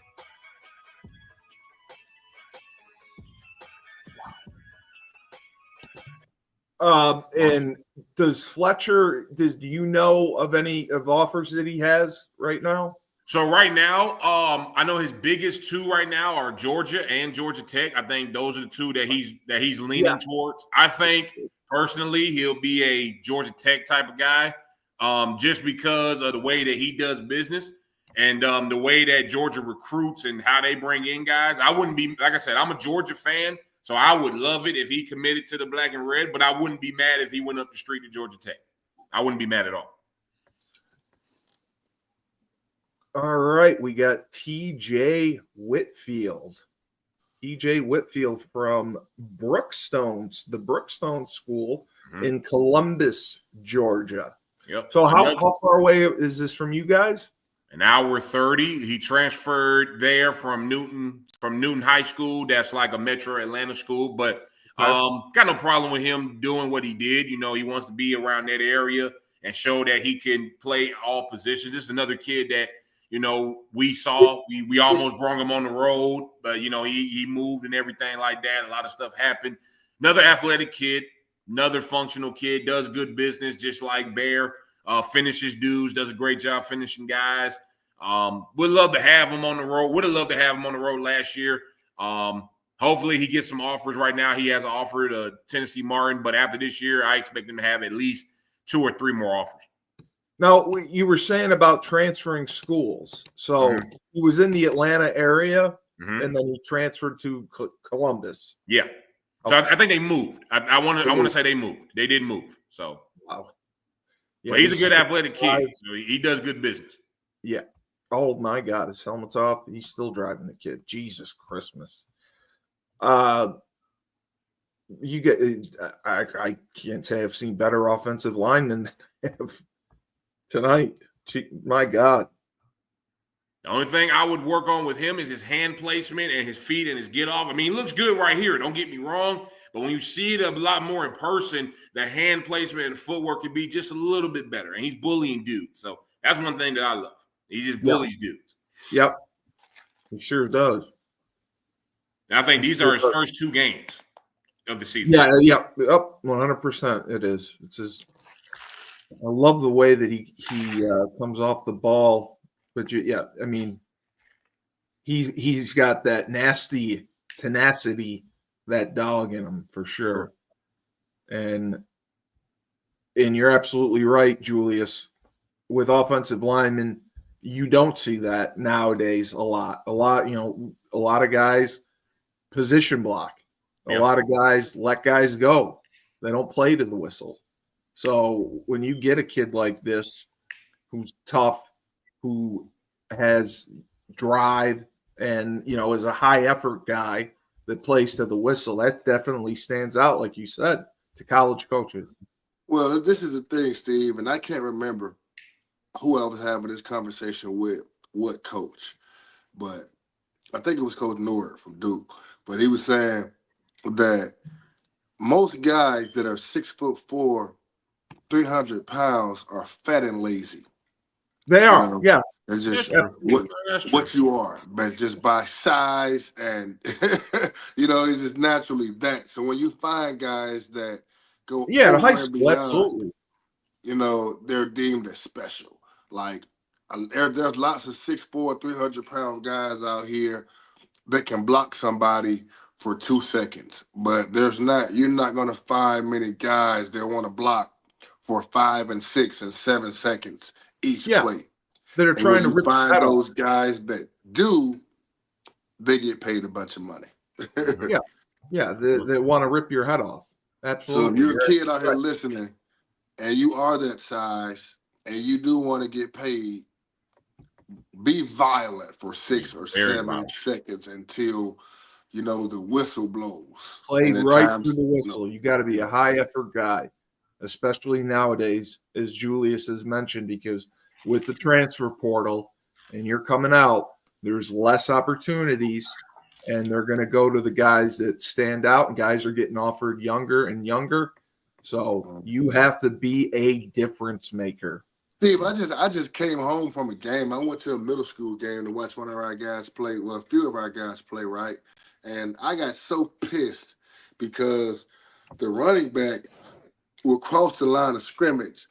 A: And does Fletcher, do you know of any of offers that he has right now?
D: So right now, I know his biggest two right now are Georgia and Georgia Tech. I think those are the two that he's leaning towards. I think personally he'll be a Georgia Tech type of guy, just because of the way that he does business. And the way that Georgia recruits and how they bring in guys. I wouldn't be, like I said, I'm a Georgia fan, so I would love it if he committed to the black and red, but I wouldn't be mad if he went up the street to Georgia Tech. I wouldn't be mad at all.
A: All right, we got TJ Whitfield. TJ Whitfield from Brookstone, the Brookstone School in Columbus, Georgia.
D: Yep.
A: So how far away is this from you guys?
D: An hour 30. He transferred there from Newton High School. That's like a Metro Atlanta school. But got no problem with him doing what he did. He wants to be around that area and show that he can play all positions. This is another kid that, we saw. We almost brought him on the road, but, he moved and everything like that. A lot of stuff happened. Another athletic kid, another functional kid, does good business just like Bear. Finishes dudes, does a great job finishing guys. Would love to have him on the road. Would have loved to have him on the road last year. Hopefully he gets some offers. Right now he has an offer to Tennessee Martin, but after this year, I expect him to have at least 2 or 3 more offers.
A: Now, you were saying about transferring schools. So he was in the Atlanta area, and then he transferred to Columbus.
D: Yeah. So I think they moved. I want to say they moved. They did move. So
A: wow.
D: Yeah, but he's a good athletic kid, so he does good business.
A: Yeah. Oh my God, his helmet's off. He's still driving the kid. Jesus Christmas. You get. I can't say I've seen better offensive linemen than I have tonight. My God.
D: The only thing I would work on with him is his hand placement and his feet and his get off. I mean, he looks good right here. Don't get me wrong. But when you see it a lot more in person, the hand placement and footwork could be just a little bit better. And he's bullying dudes. So that's one thing that I love. He just bullies dudes.
A: Yep. He sure does.
D: And I think these are his first 2 games of the season.
A: Yeah. Yep. 100% it is. It's his. I love the way that he comes off the ball. But I mean, he's got that nasty tenacity, that dog in him for sure. And you're absolutely right, Julius. With offensive linemen, You don't see that nowadays a lot. A lot of guys position block. A lot of guys let guys go. They don't play to the whistle. So when you get a kid like this who's tough, who has drive and, is a high effort guy that plays to the whistle, that definitely stands out, like you said, to college coaches.
C: Well, this is the thing, Steve, and I can't remember who I was having this conversation with, what coach, but I think it was Coach Nord from Duke. But he was saying that most guys that are 6'4", 300 pounds are fat and lazy.
A: They are, yeah.
C: It's just
D: That's
C: what you are, but just by size and it's just naturally that. So when you find guys that go
A: to high school, beyond, absolutely,
C: they're deemed as special. Like there's lots of 6'4", 300-pound guys out here that can block somebody for 2 seconds, but you're not going to find many guys that want to block for 5 and 6 and 7 seconds each play.
A: That are trying to
C: find those guys that do, they get paid a bunch of money.
A: They want to rip your head off. Absolutely.
C: So if you're a kid out here listening and you are that size and you do want to get paid, be violent for 6 or 7 seconds until the whistle blows.
A: Play right through the whistle. You got to be a high effort guy, especially nowadays, as Julius has mentioned, because with the transfer portal and you're coming out, there's less opportunities, and they're going to go to the guys that stand out, and guys are getting offered younger and younger. So you have to be a difference maker.
C: Steve, I just came home from a game. I went to a middle school game to watch one of our guys play. Well, a few of our guys play, right? And I got so pissed because the running back will cross the line of scrimmage,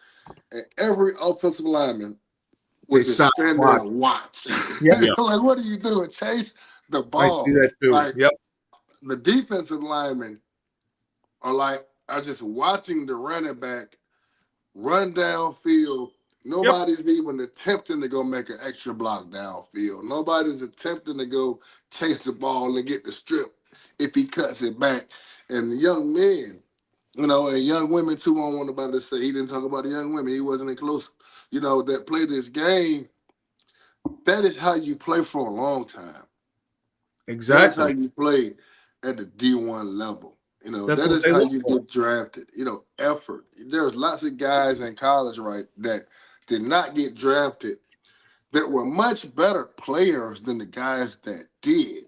C: and every offensive lineman would just stand there and watch. Like, what are you doing? Chase the ball.
A: I see that too.
C: Like, the defensive linemen are just watching the running back run downfield. Nobody's even attempting to go make an extra block downfield. Nobody's attempting to go chase the ball and get the strip if he cuts it back. And the young men, and young women too, I don't want nobody to say he didn't talk about the young women. He wasn't inclusive. That play this game. That is how you play for a long time.
A: Exactly.
C: That's how you play at the D1 level. That is how you get drafted. Effort. There's lots of guys in college, right, that did not get drafted that were much better players than the guys that did.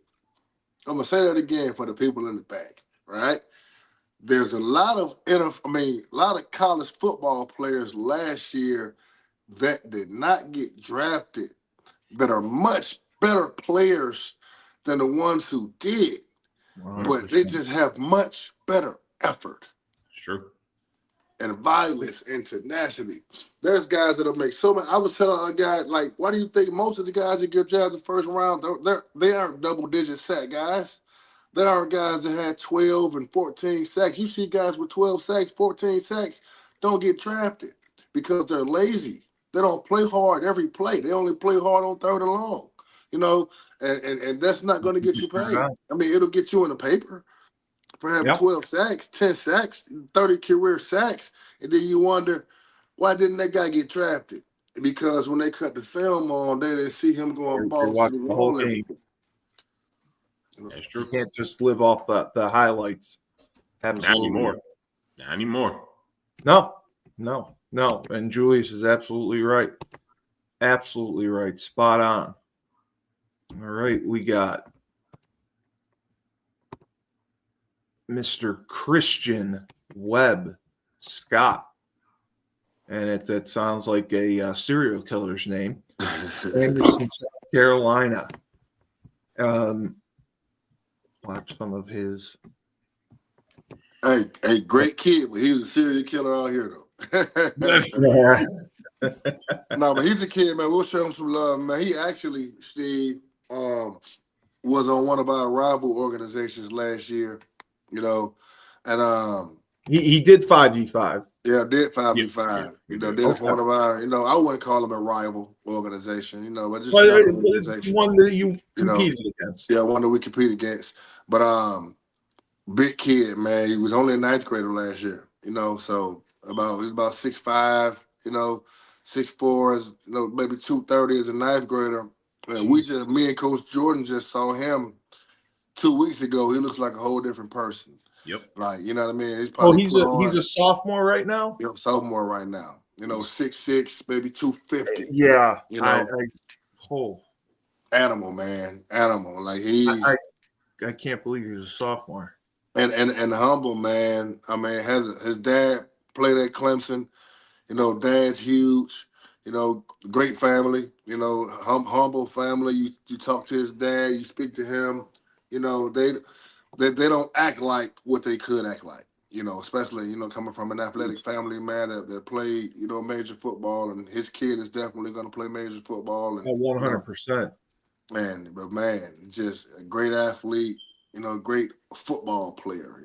C: I'm going to say that again for the people in the back, right? There's a lot of college football players last year that did not get drafted that are much better players than the ones who did. 100%. But they just have much better effort.
D: Sure.
C: And violence internationally. There's guys that'll make so many. I was telling a guy, like, why do you think most of the guys that get drafted the first round, they aren't double-digit sack guys? There are guys that had 12 and 14 sacks. You see guys with 12 sacks, 14 sacks, don't get drafted because they're lazy. They don't play hard every play. They only play hard on third and long, and that's not going to get you paid. I mean, it'll get you in the paper for having 12 sacks, 10 sacks, 30 career sacks, and then you wonder, why didn't that guy get drafted? Because when they cut the film on, they didn't see him going balls to the whole game.
D: That's true.
A: You can't just live off the highlights.
D: Absolutely. Not anymore.
A: No. And Julius is absolutely right. Absolutely right. Spot on. All right, we got Mr. Christian Webb-Scott. And that sounds like a serial killer's name. Anderson, South Carolina. Watch some of his.
C: Hey, great kid, but he was a serial killer out here, though. No, but he's a kid, man. We'll show him some love, man. He actually, Steve, was on one of our rival organizations last year, and
A: He did 5v5.
C: Yeah, did 5v5.
D: Yeah.
C: You know, did it for one of our, I wouldn't call them a rival organization, but just
A: But
C: another
A: it's
C: organization.
A: one that you
C: You know,
A: competed against.
C: Yeah, one that we compete against. But big kid, man. He was only a ninth grader last year, so he was about 6'5", 6'4", is, maybe 230 as a ninth grader. And me and Coach Jordan just saw him 2 weeks ago. He looks like a whole different person.
D: Yep.
C: Like, you know what I mean? He's probably
A: he's a sophomore right now.
C: Sophomore right now. 6'6", maybe 250.
A: Yeah.
C: Animal, man. Animal. Like
A: I can't believe he's a sophomore.
C: And humble, man. I mean, his dad played at Clemson. Dad's huge. Great family. Humble family. You talk to his dad. You speak to him. They don't act like what they could act like. Especially coming from an athletic family, man, that played major football, and his kid is definitely going to play major football. And
A: 100%.
C: Man, just a great athlete. Great football player.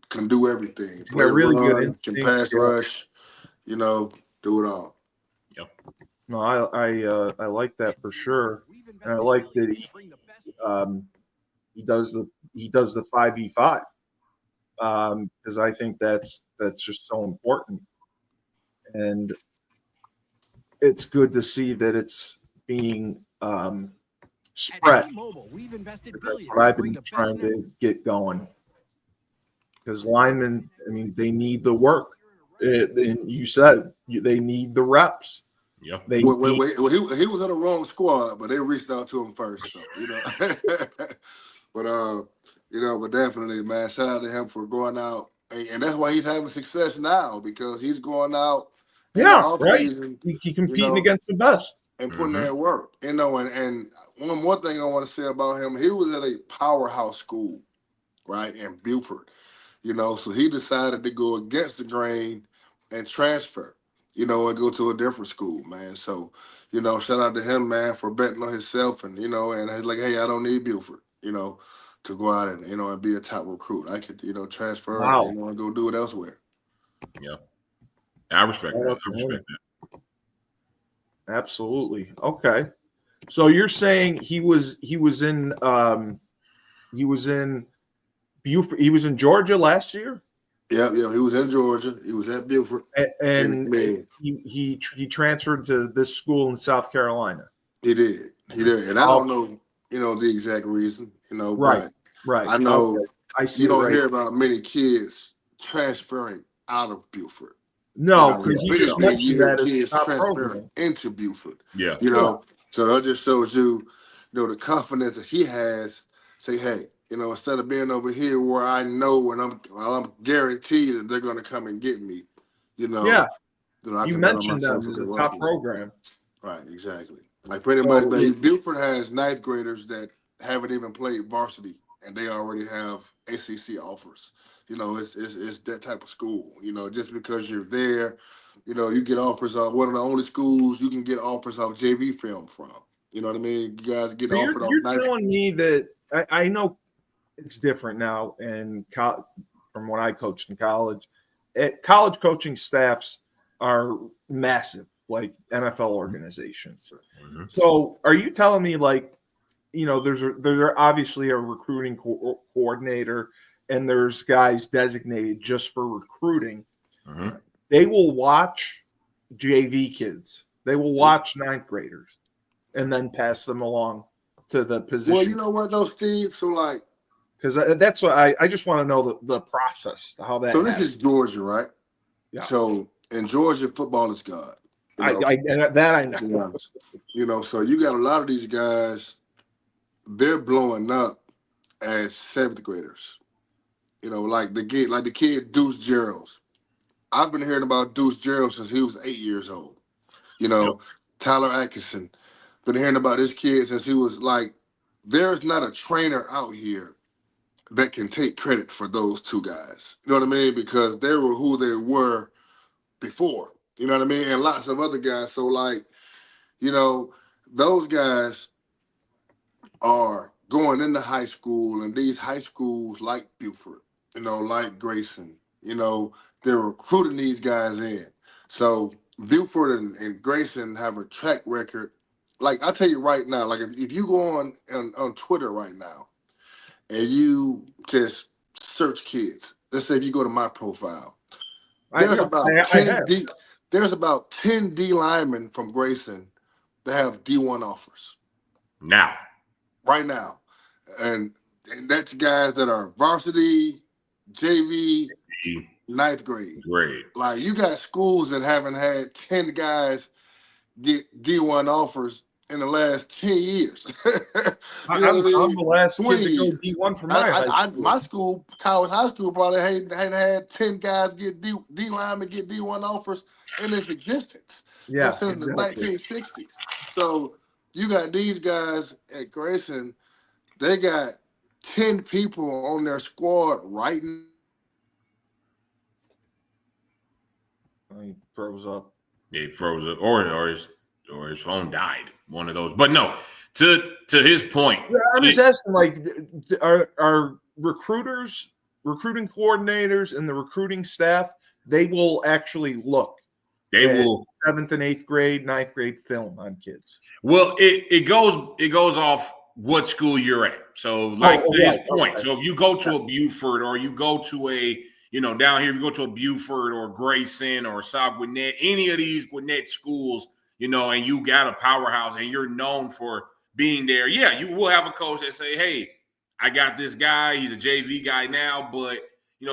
C: Can do everything.
A: Play really good.
C: Can pass rush. Do it all.
D: Yep.
A: No, I like that for sure, and I like that he does the 5v5 because I think that's just so important, and it's good to see that it's being spread. That's what I've been trying to get going, because linemen, I mean, they need the work. And you said they need the reps.
D: Yeah.
C: Wait. Well, he was in the wrong squad, but they reached out to him first. So, but definitely, man, shout out to him for going out, and that's why he's having success now, because he's going out.
A: Right. He competing against the best
C: and putting in work. And one thing I want to say about him, he was at a powerhouse school, right, in Beaufort. So he decided to go against the grain and transfer, and go to a different school, man. So, shout out to him, man, for betting on himself, and and he's like, hey, I don't need Beaufort, to go out and and be a top recruit. I could, transfer, and go do it elsewhere.
D: Yeah, I respect that.
A: Absolutely. Okay, so you're saying he was in Beaufort. He was in Georgia last year.
C: Yeah, he was in Georgia. He was at Beaufort,
A: and he transferred to this school in South Carolina.
C: He did, and I don't know, the exact reason,
A: right.
C: I know.
A: Okay. I see.
C: You don't hear about many kids transferring out of Beaufort.
A: No, because you just mentioned that as
C: kids
A: top
C: transferring
A: program
C: into Beaufort.
D: Yeah,
C: so that just shows you, the confidence that he has. Say, hey, instead of being over here where I know and I'm guaranteed that they're going to come and get me,
A: Yeah.
C: I
A: you mentioned them as a top program.
C: Right, exactly. Like pretty much, Beaufort has ninth graders that haven't even played varsity, and they already have ACC offers. It's that type of school. Just because you're there, you get offers of one of the only schools you can get offers of JV film from. You know what I mean? You guys get offered.
A: You're telling me that I know it's different now, and from when I coached in college, college coaching staffs are massive, like NFL organizations.
D: Mm-hmm.
A: So, are you telling me, like, there's obviously a recruiting coordinator, and there's guys designated just for recruiting.
D: Mm-hmm.
A: They will watch JV kids. They will watch ninth graders, and then pass them along to the position.
C: Well, you know what, though, Steve? So, like,
A: because that's what I just want to know the process, how that.
C: So this is Georgia, right?
A: Yeah.
C: So in Georgia, football is God.
A: I know.
C: So you got a lot of these guys. They're blowing up as seventh graders. Like the kid Deuce Gerald's. I've been hearing about Deuce Gerald since he was 8 years old. Tyler Atkinson. Been hearing about this kid since he was like. There's not a trainer out here that can take credit for those two guys. You know what I mean? Because they were who they were before. You know what I mean? And lots of other guys. So, like, those guys are going into high school, and these high schools like Beaufort, like Grayson, you know, they're recruiting these guys in. So Buford and Grayson have a track record. Like, I'll tell you right now, like if you go on Twitter right now and you just search kids, let's say if you go to my profile, there's about 10 D linemen from Grayson that have D1 offers.
D: Now.
C: Right now. And that's guys that are varsity, JV, ninth grade.
D: Great.
C: Like, you got schools that haven't had 10 guys get D1 offers in the last 10 years.
A: I'm the last kid to go D1 for my high school.
C: My school, Towers High School, probably hadn't had 10 guys get D linemen get D1 offers in its existence.
A: Yeah,
C: since the 1960s. So you got these guys at Grayson, they got 10 people on their squad right now.
A: He froze up.
D: Yeah, he froze up, or his phone died. One of those. But no, to his point.
A: Yeah, I'm just asking, like, are recruiters, recruiting coordinators, and the recruiting staff, they will actually look.
D: They will
A: 7th and 8th grade, 9th grade film on kids.
D: Well, it goes off what school you're at. So, like to his point. Okay. So if you go to a Buford, or you go to a, down here, if you go to a Buford or Grayson or South Gwinnett, any of these Gwinnett schools, and you got a powerhouse and you're known for being there, yeah, you will have a coach that say, hey, I got this guy. He's a JV guy now, but,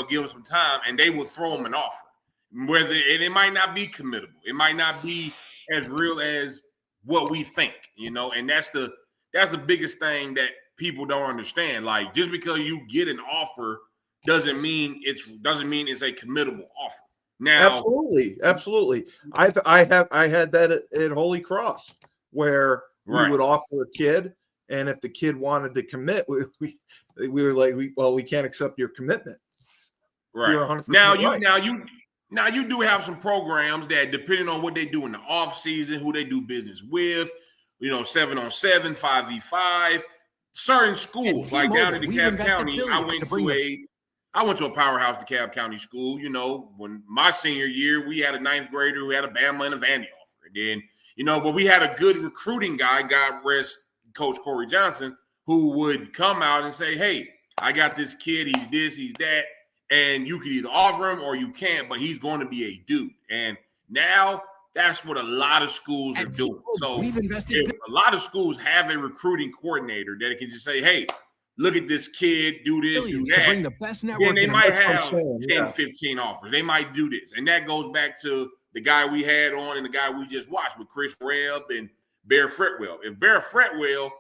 D: give him some time, and they will throw him an offer. And it might not be committable. It might not be as real as what we think, and that's the biggest thing that people don't understand. Like, just because you get an offer doesn't mean it's a committable offer. Now,
A: absolutely. I had that at Holy Cross, where we would offer a kid, and if the kid wanted to commit, we were like, we can't accept your commitment.
D: Right. You're 100% Now you do have some programs that, depending on what they do in the off season, who they do business with, 7-on-7, 5v5, certain schools like down in DeKalb County. I went to a powerhouse DeKalb County school. When my senior year, we had a 9th grader who had a Bama and a Vandy offer. And then, but we had a good recruiting guy, God rest Coach Corey Johnson, who would come out and say, hey, I got this kid, he's this, he's that. And you can either offer him or you can't, but he's going to be a dude. And now that's what a lot of schools are doing. So if a lot of schools have a recruiting coordinator that can just say, hey, look at this kid, do this, do that. Bring the best network, then they might have 10, 15 offers. They might do this. And that goes back to the guy we had on and the guy we just watched with Chris Webb and Bear Fretwell. If Bear Fretwell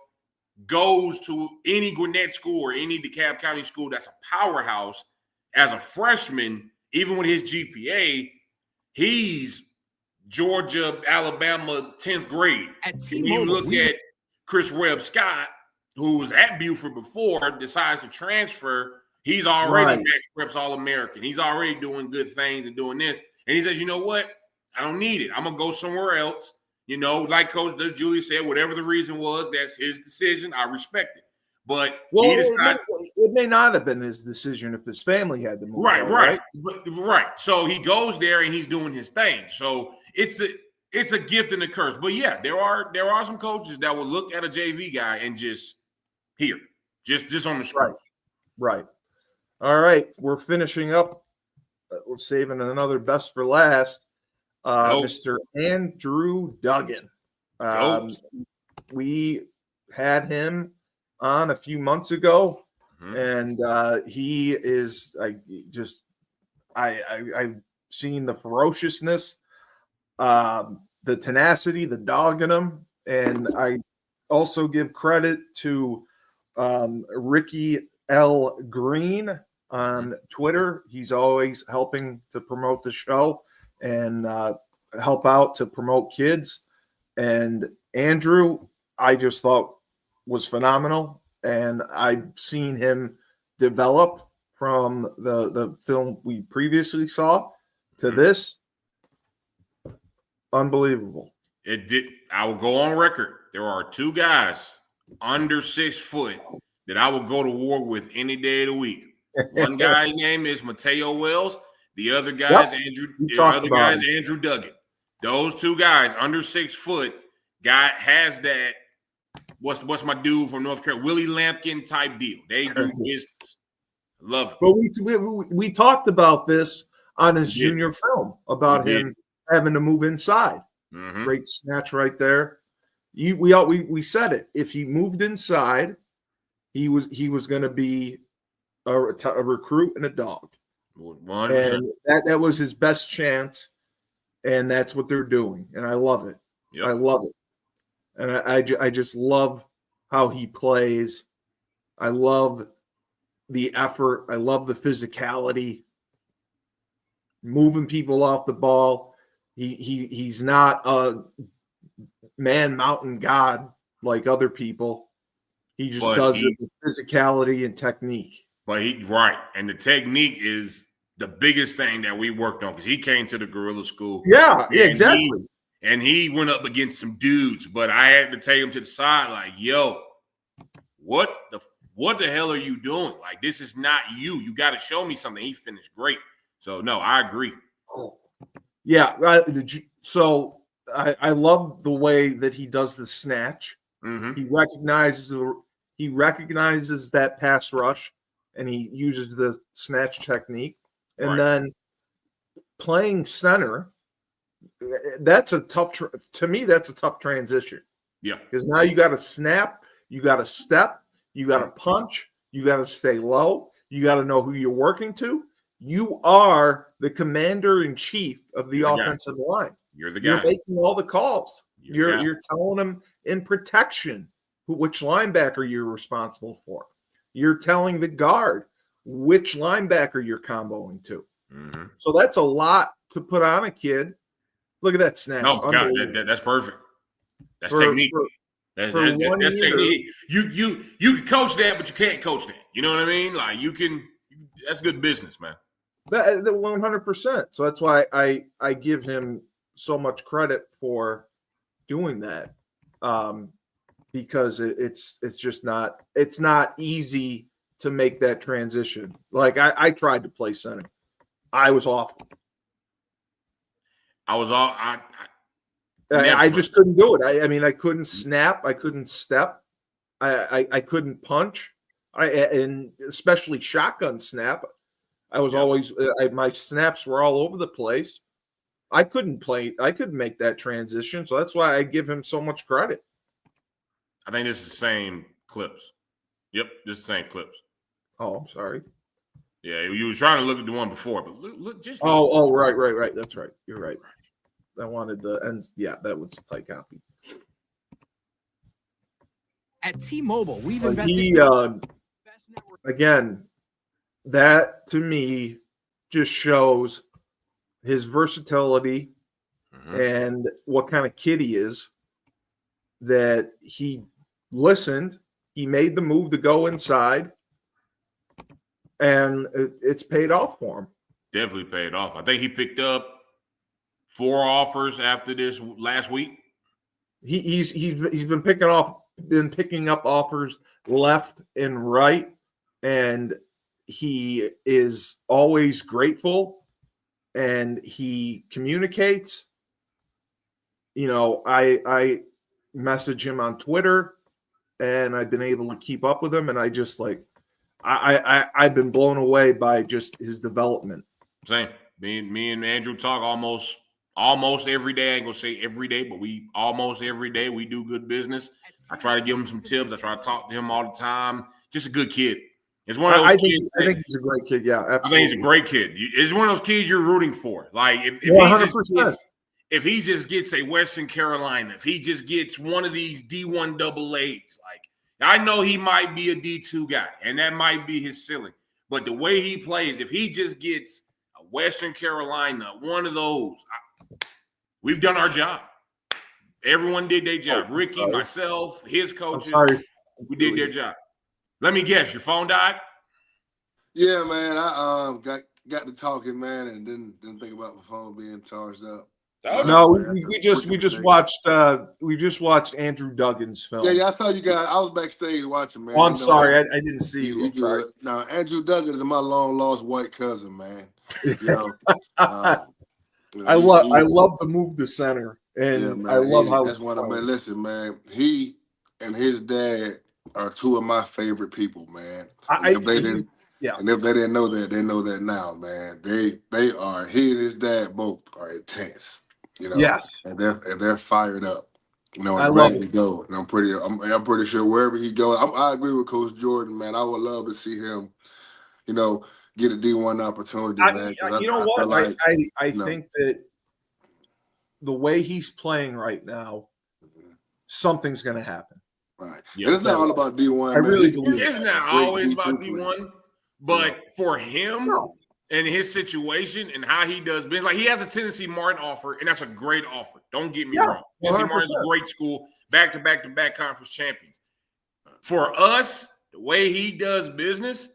D: goes to any Gwinnett school or any DeKalb County school that's a powerhouse, as a freshman, even with his GPA, he's Georgia, Alabama, 10th grade. And you look at Chris Webb-Scott, who was at Buford before, decides to transfer. He's already Max Preps All-American. He's already doing good things and doing this. And he says, you know what? I don't need it. I'm going to go somewhere else. Like Coach Julius said, whatever the reason was, that's his decision. I respect it. But
A: it may not have been his decision if his family had to move.
D: Right. So he goes there and he's doing his thing. So it's a gift and a curse. But yeah, there are some coaches that will look at a JV guy and just on the screen.
A: Right. All right, we're finishing up. We're saving another best for last. Mr. Andrew Duggan. We had him on a few months ago, and he is I've seen the ferociousness, the tenacity, the dog in him, and I also give credit to Ricky L. Green on Twitter. He's always helping to promote the show and help out to promote kids. And Andrew, I just thought was phenomenal, and I've seen him develop from the film we previously saw to this. Unbelievable.
D: It did. I will go on record. There are two guys under 6 foot that I will go to war with any day of the week. One guy's name is Mateo Wells. The other guys,
A: Yep.
D: Andrew Duggan. Those two guys under 6 foot, guy has that. What's my dude from North Carolina? Willie Lampkin type deal. They do business. Love it.
A: But we talked about this on his junior film about him having to move inside.
D: Mm-hmm.
A: Great snatch right there. We said it. If he moved inside, he was going to be a recruit and a dog.
D: 100%.
A: And that was his best chance, and that's what they're doing. And I love it.
D: Yep.
A: I love it. And I just love how he plays. I love the effort. I love the physicality. Moving people off the ball. He's not a man mountain god like other people. He just does it with physicality and technique.
D: But and the technique is the biggest thing that we worked on because he came to the guerrilla school.
A: Yeah, exactly.
D: And he went up against some dudes, but I had to take him to the side, like, yo, what the hell are you doing? Like, this is not you. You got to show me something. He finished great. So no, I agree.
A: Yeah. So I love the way that he does the snatch.
D: Mm-hmm.
A: He recognizes that pass rush, and he uses the snatch technique. And then playing center, that's a tough to me. That's a tough transition.
D: Yeah,
A: because now you got to snap, you got to step, you got to punch, you got to stay low, you got to know who you're working to. You are the commander in chief of the offensive line.
D: You're the guy.
A: You're making all the calls. You're telling them in protection which linebacker you're responsible for. You're telling the guard which linebacker you're comboing to.
D: Mm-hmm.
A: So that's a lot to put on a kid. Look at that snatch.
D: No, God, that's perfect. That's technique. That's technique. You can coach that, but you can't coach that. You know what I mean? Like that's good business, man.
A: That 100%. So that's why I give him so much credit for doing that, because it's just not easy to make that transition. Like I tried to play center, I was awful. I just couldn't do it. I mean, I couldn't snap. I couldn't step. I couldn't punch. And especially shotgun snap. I was always my snaps were all over the place. I couldn't play. I couldn't make that transition. So that's why I give him so much credit.
D: I think this is the same clips. Yep, this is the same clips.
A: Oh, I'm sorry.
D: Yeah, you was trying to look at the one before, but look just.
A: Right. That's right. You're right. I wanted the end. Yeah, that was a tight copy.
E: At T-Mobile, we've invested.
A: Again, that to me just shows his versatility and what kind of kid he is. That he listened, he made the move to go inside, and it's paid off for him.
D: Definitely paid off. I think he picked up 4 offers after this last week.
A: He's been picking up offers left and right, and he is always grateful, and he communicates. You know, I message him on Twitter, and I've been able to keep up with him, and I just I've been blown away by just his development.
D: Same. Me and Andrew talk almost every day. I ain't gonna say every day, but we almost every day we do good business. I try to give him some tips. I try to talk to him all the time. Just a good kid. It's one of those kids.
A: I think he's a great kid. Yeah, absolutely.
D: I think he's a great kid. It's one of those kids you're rooting for. Like if he just gets a Western Carolina, if he just gets one of these D1 AA's, like I know he might be a D2 guy, and that might be his ceiling. But the way he plays, if he just gets a Western Carolina, one of those, we've done our job. Everyone did their job. Ricky, myself, his coaches, we did their job. Let me guess, your phone died?
C: Yeah, man. I got to talking, man, and didn't think about my phone being charged up.
A: No, we just watched Andrew Duggan's film.
C: Yeah, I saw you guys. I was backstage watching, man.
A: Oh, I'm sorry, I didn't see you.
C: No, Andrew Duggan is my long lost white cousin, man. You know,
A: I love the move to center, and
C: yeah, man,
A: I love how
C: that's
A: it's
C: one of
A: playing.
C: man. Listen, man, he and his dad are two of my favorite people, man. And if they didn't know that, they know that now, man. They are. He and his dad both are intense, you know.
A: Yes,
C: and they're fired up, you know,
A: I
C: and
A: love
C: ready
A: it.
C: to go. And I'm pretty sure wherever he goes, I agree with Coach Jordan, man. I would love to see him, you know, get a D1 opportunity, man.
A: You know what?
C: Like,
A: I think that the way he's playing right now, something's going to happen.
C: right.
D: Yeah.
C: And it's not all about D1.
A: I
C: man.
A: really
C: He-
A: believe
D: It's
C: he's
D: not
C: a great
D: always
C: D2
D: about
C: player.
D: D1, but for him
A: No.
D: and his situation and how he does business, like he has a Tennessee Martin offer, and that's a great offer. Don't get me wrong. Tennessee
A: 100%.
D: Martin's a great school, back-to-back conference champions. For us, the way he does business,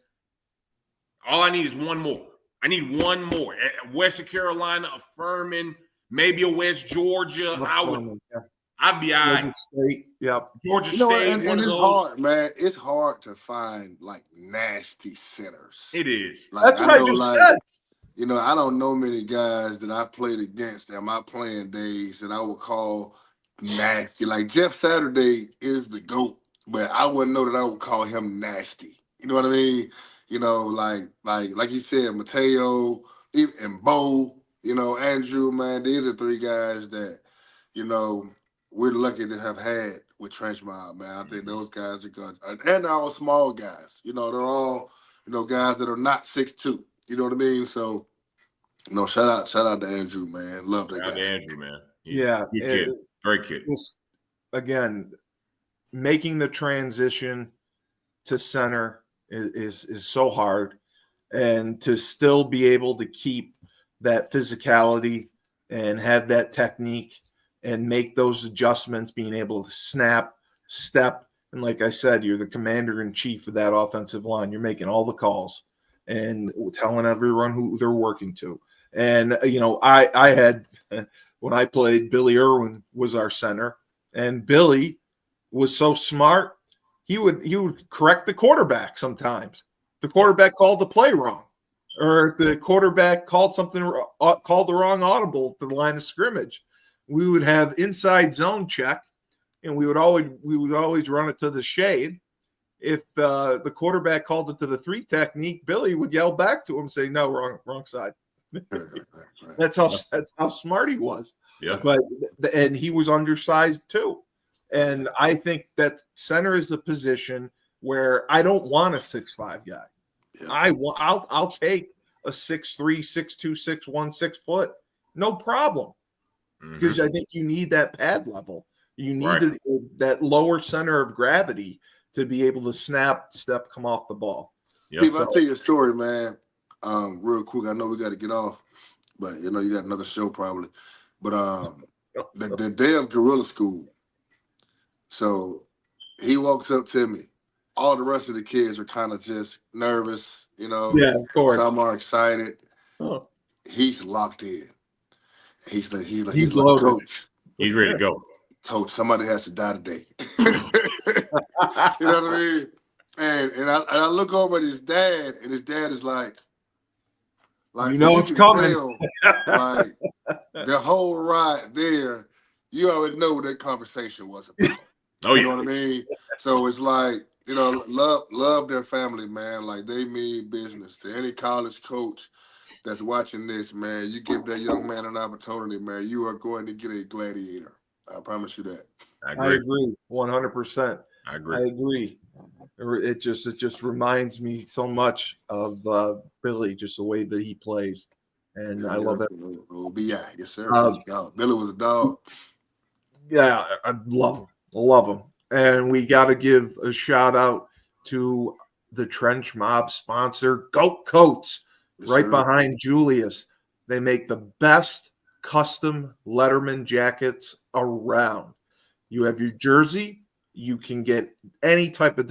D: all I need is one more. I need one more. At Western Carolina, a Furman, maybe a West Georgia. I'd be all right.
A: Georgia State, yep.
D: Georgia
C: You know,
D: State,
C: and
D: one of
C: it's
D: those.
C: hard, man. It's hard to find like nasty centers.
D: It is.
C: Like,
A: That's what I just said.
C: You know, I don't know many guys that I played against in my playing days that I would call nasty. Like Jeff Saturday is the GOAT, but I wouldn't know that I would call him nasty. You know what I mean? You know, like you said, Mateo and Bo, you know, Andrew, man, these are three guys that, you know, we're lucky to have had with Trench Mob, man. I think those guys are good. And they're all small guys. You know, they're all, you know, guys that are not 6'2". You know what I mean? So, you know, shout out to Andrew, man. Love that
D: Shout out
C: guy.
D: to Andrew, man.
A: Yeah.
D: Good kid. Great kid.
A: Again, making the transition to center is so hard, and to still be able to keep that physicality and have that technique and make those adjustments, being able to snap, step, and like I said, you're the commander in chief of that offensive line. You're making all the calls and telling everyone who they're working to. And you know, I had, when I played, Billy Irwin was our center, and Billy was so smart. He would correct the quarterback sometimes. The quarterback called the play wrong, or if the quarterback called the wrong audible to the line of scrimmage. We would have inside zone check, and we would always run it to the shade. If the quarterback called it to the 3 technique, Billy would yell back to him, say, "No, wrong side." That's how smart he was.
D: Yeah.
A: But and he was undersized too. And I think that center is a position where I don't want a 6'5" guy. Yeah. I'll take a 6'3", 6'2", 6'1", 6 foot, no problem. Because I think you need that pad level. You need that lower center of gravity to be able to step, come off the ball.
C: Yep. Steve, I'll tell you a story, man. Real quick. I know we got to get off, but you know you got another show probably. But the day of Gorilla School, so he walks up to me. All the rest of the kids are kind of just nervous, you know.
A: Yeah, of course.
C: Some are excited.
A: Oh.
C: He's locked in. He's like,
A: loaded.
D: Coach. He's ready to go.
C: Coach, somebody has to die today. You know what I mean? And I look over at his dad, and his dad is like
A: you know it's coming.
C: Like the whole ride there, you already know what that conversation was about.
D: Oh,
C: you know what I mean? So it's like, you know, love their family, man. Like they mean business. To any college coach that's watching this, man, you give that young man an opportunity, man, you are going to get a gladiator. I promise you that.
D: I agree
A: 100%. I agree. It just reminds me so much of Billy, just the way that he plays, and I love it.
C: OBI, yes sir. Billy was a dog.
A: Yeah, I love him, and we got to give a shout out to the Trench Mob sponsor, Goat Coats, right behind Julius. They make the best custom Letterman jackets around. You have your jersey. You can get any type of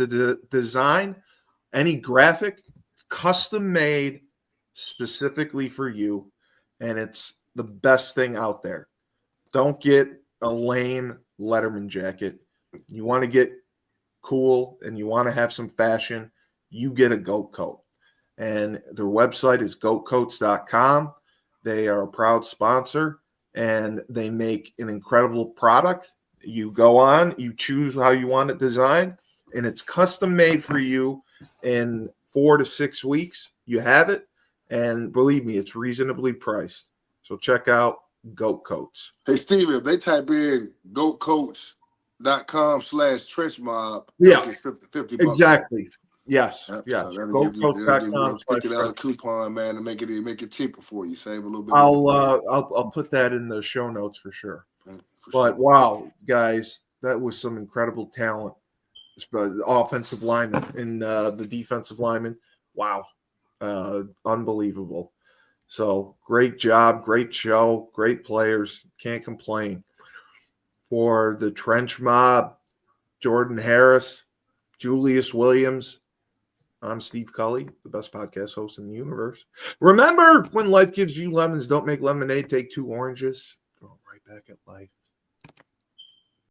A: design, any graphic, custom made specifically for you. And it's the best thing out there. Don't get a lame Letterman jacket. You want to get cool and you want to have some fashion, you get a Goat Coat. and their website is goatcoats.com. They are a proud sponsor, and they make an incredible product. You go on, you choose how you want it designed, and it's custom made for you in 4 to 6 weeks. You have it, and believe me, it's reasonably priced. So check out Goat Coats.
C: Hey, Steven, if they type in goatcoats.com/trenchmob,
A: Yeah,
C: get 50 bucks.
A: Exactly. Yes.
C: Yep.
A: Yes.
C: So that'll give you a
A: Goatcoats.com.
C: $50 coupon, man, to make it cheaper for you. Save a little bit.
A: I'll put that in the show notes for sure. But wow, guys, that was some incredible talent. The offensive lineman and the defensive lineman. Wow. Unbelievable. So great job, great show, great players. Can't complain. For the Trench Mob, Jordan Harris, Julius Williams, I'm Steve Cully, the best podcast host in the universe. Remember, when life gives you lemons, don't make lemonade, take 2 oranges. Throw them right back at life.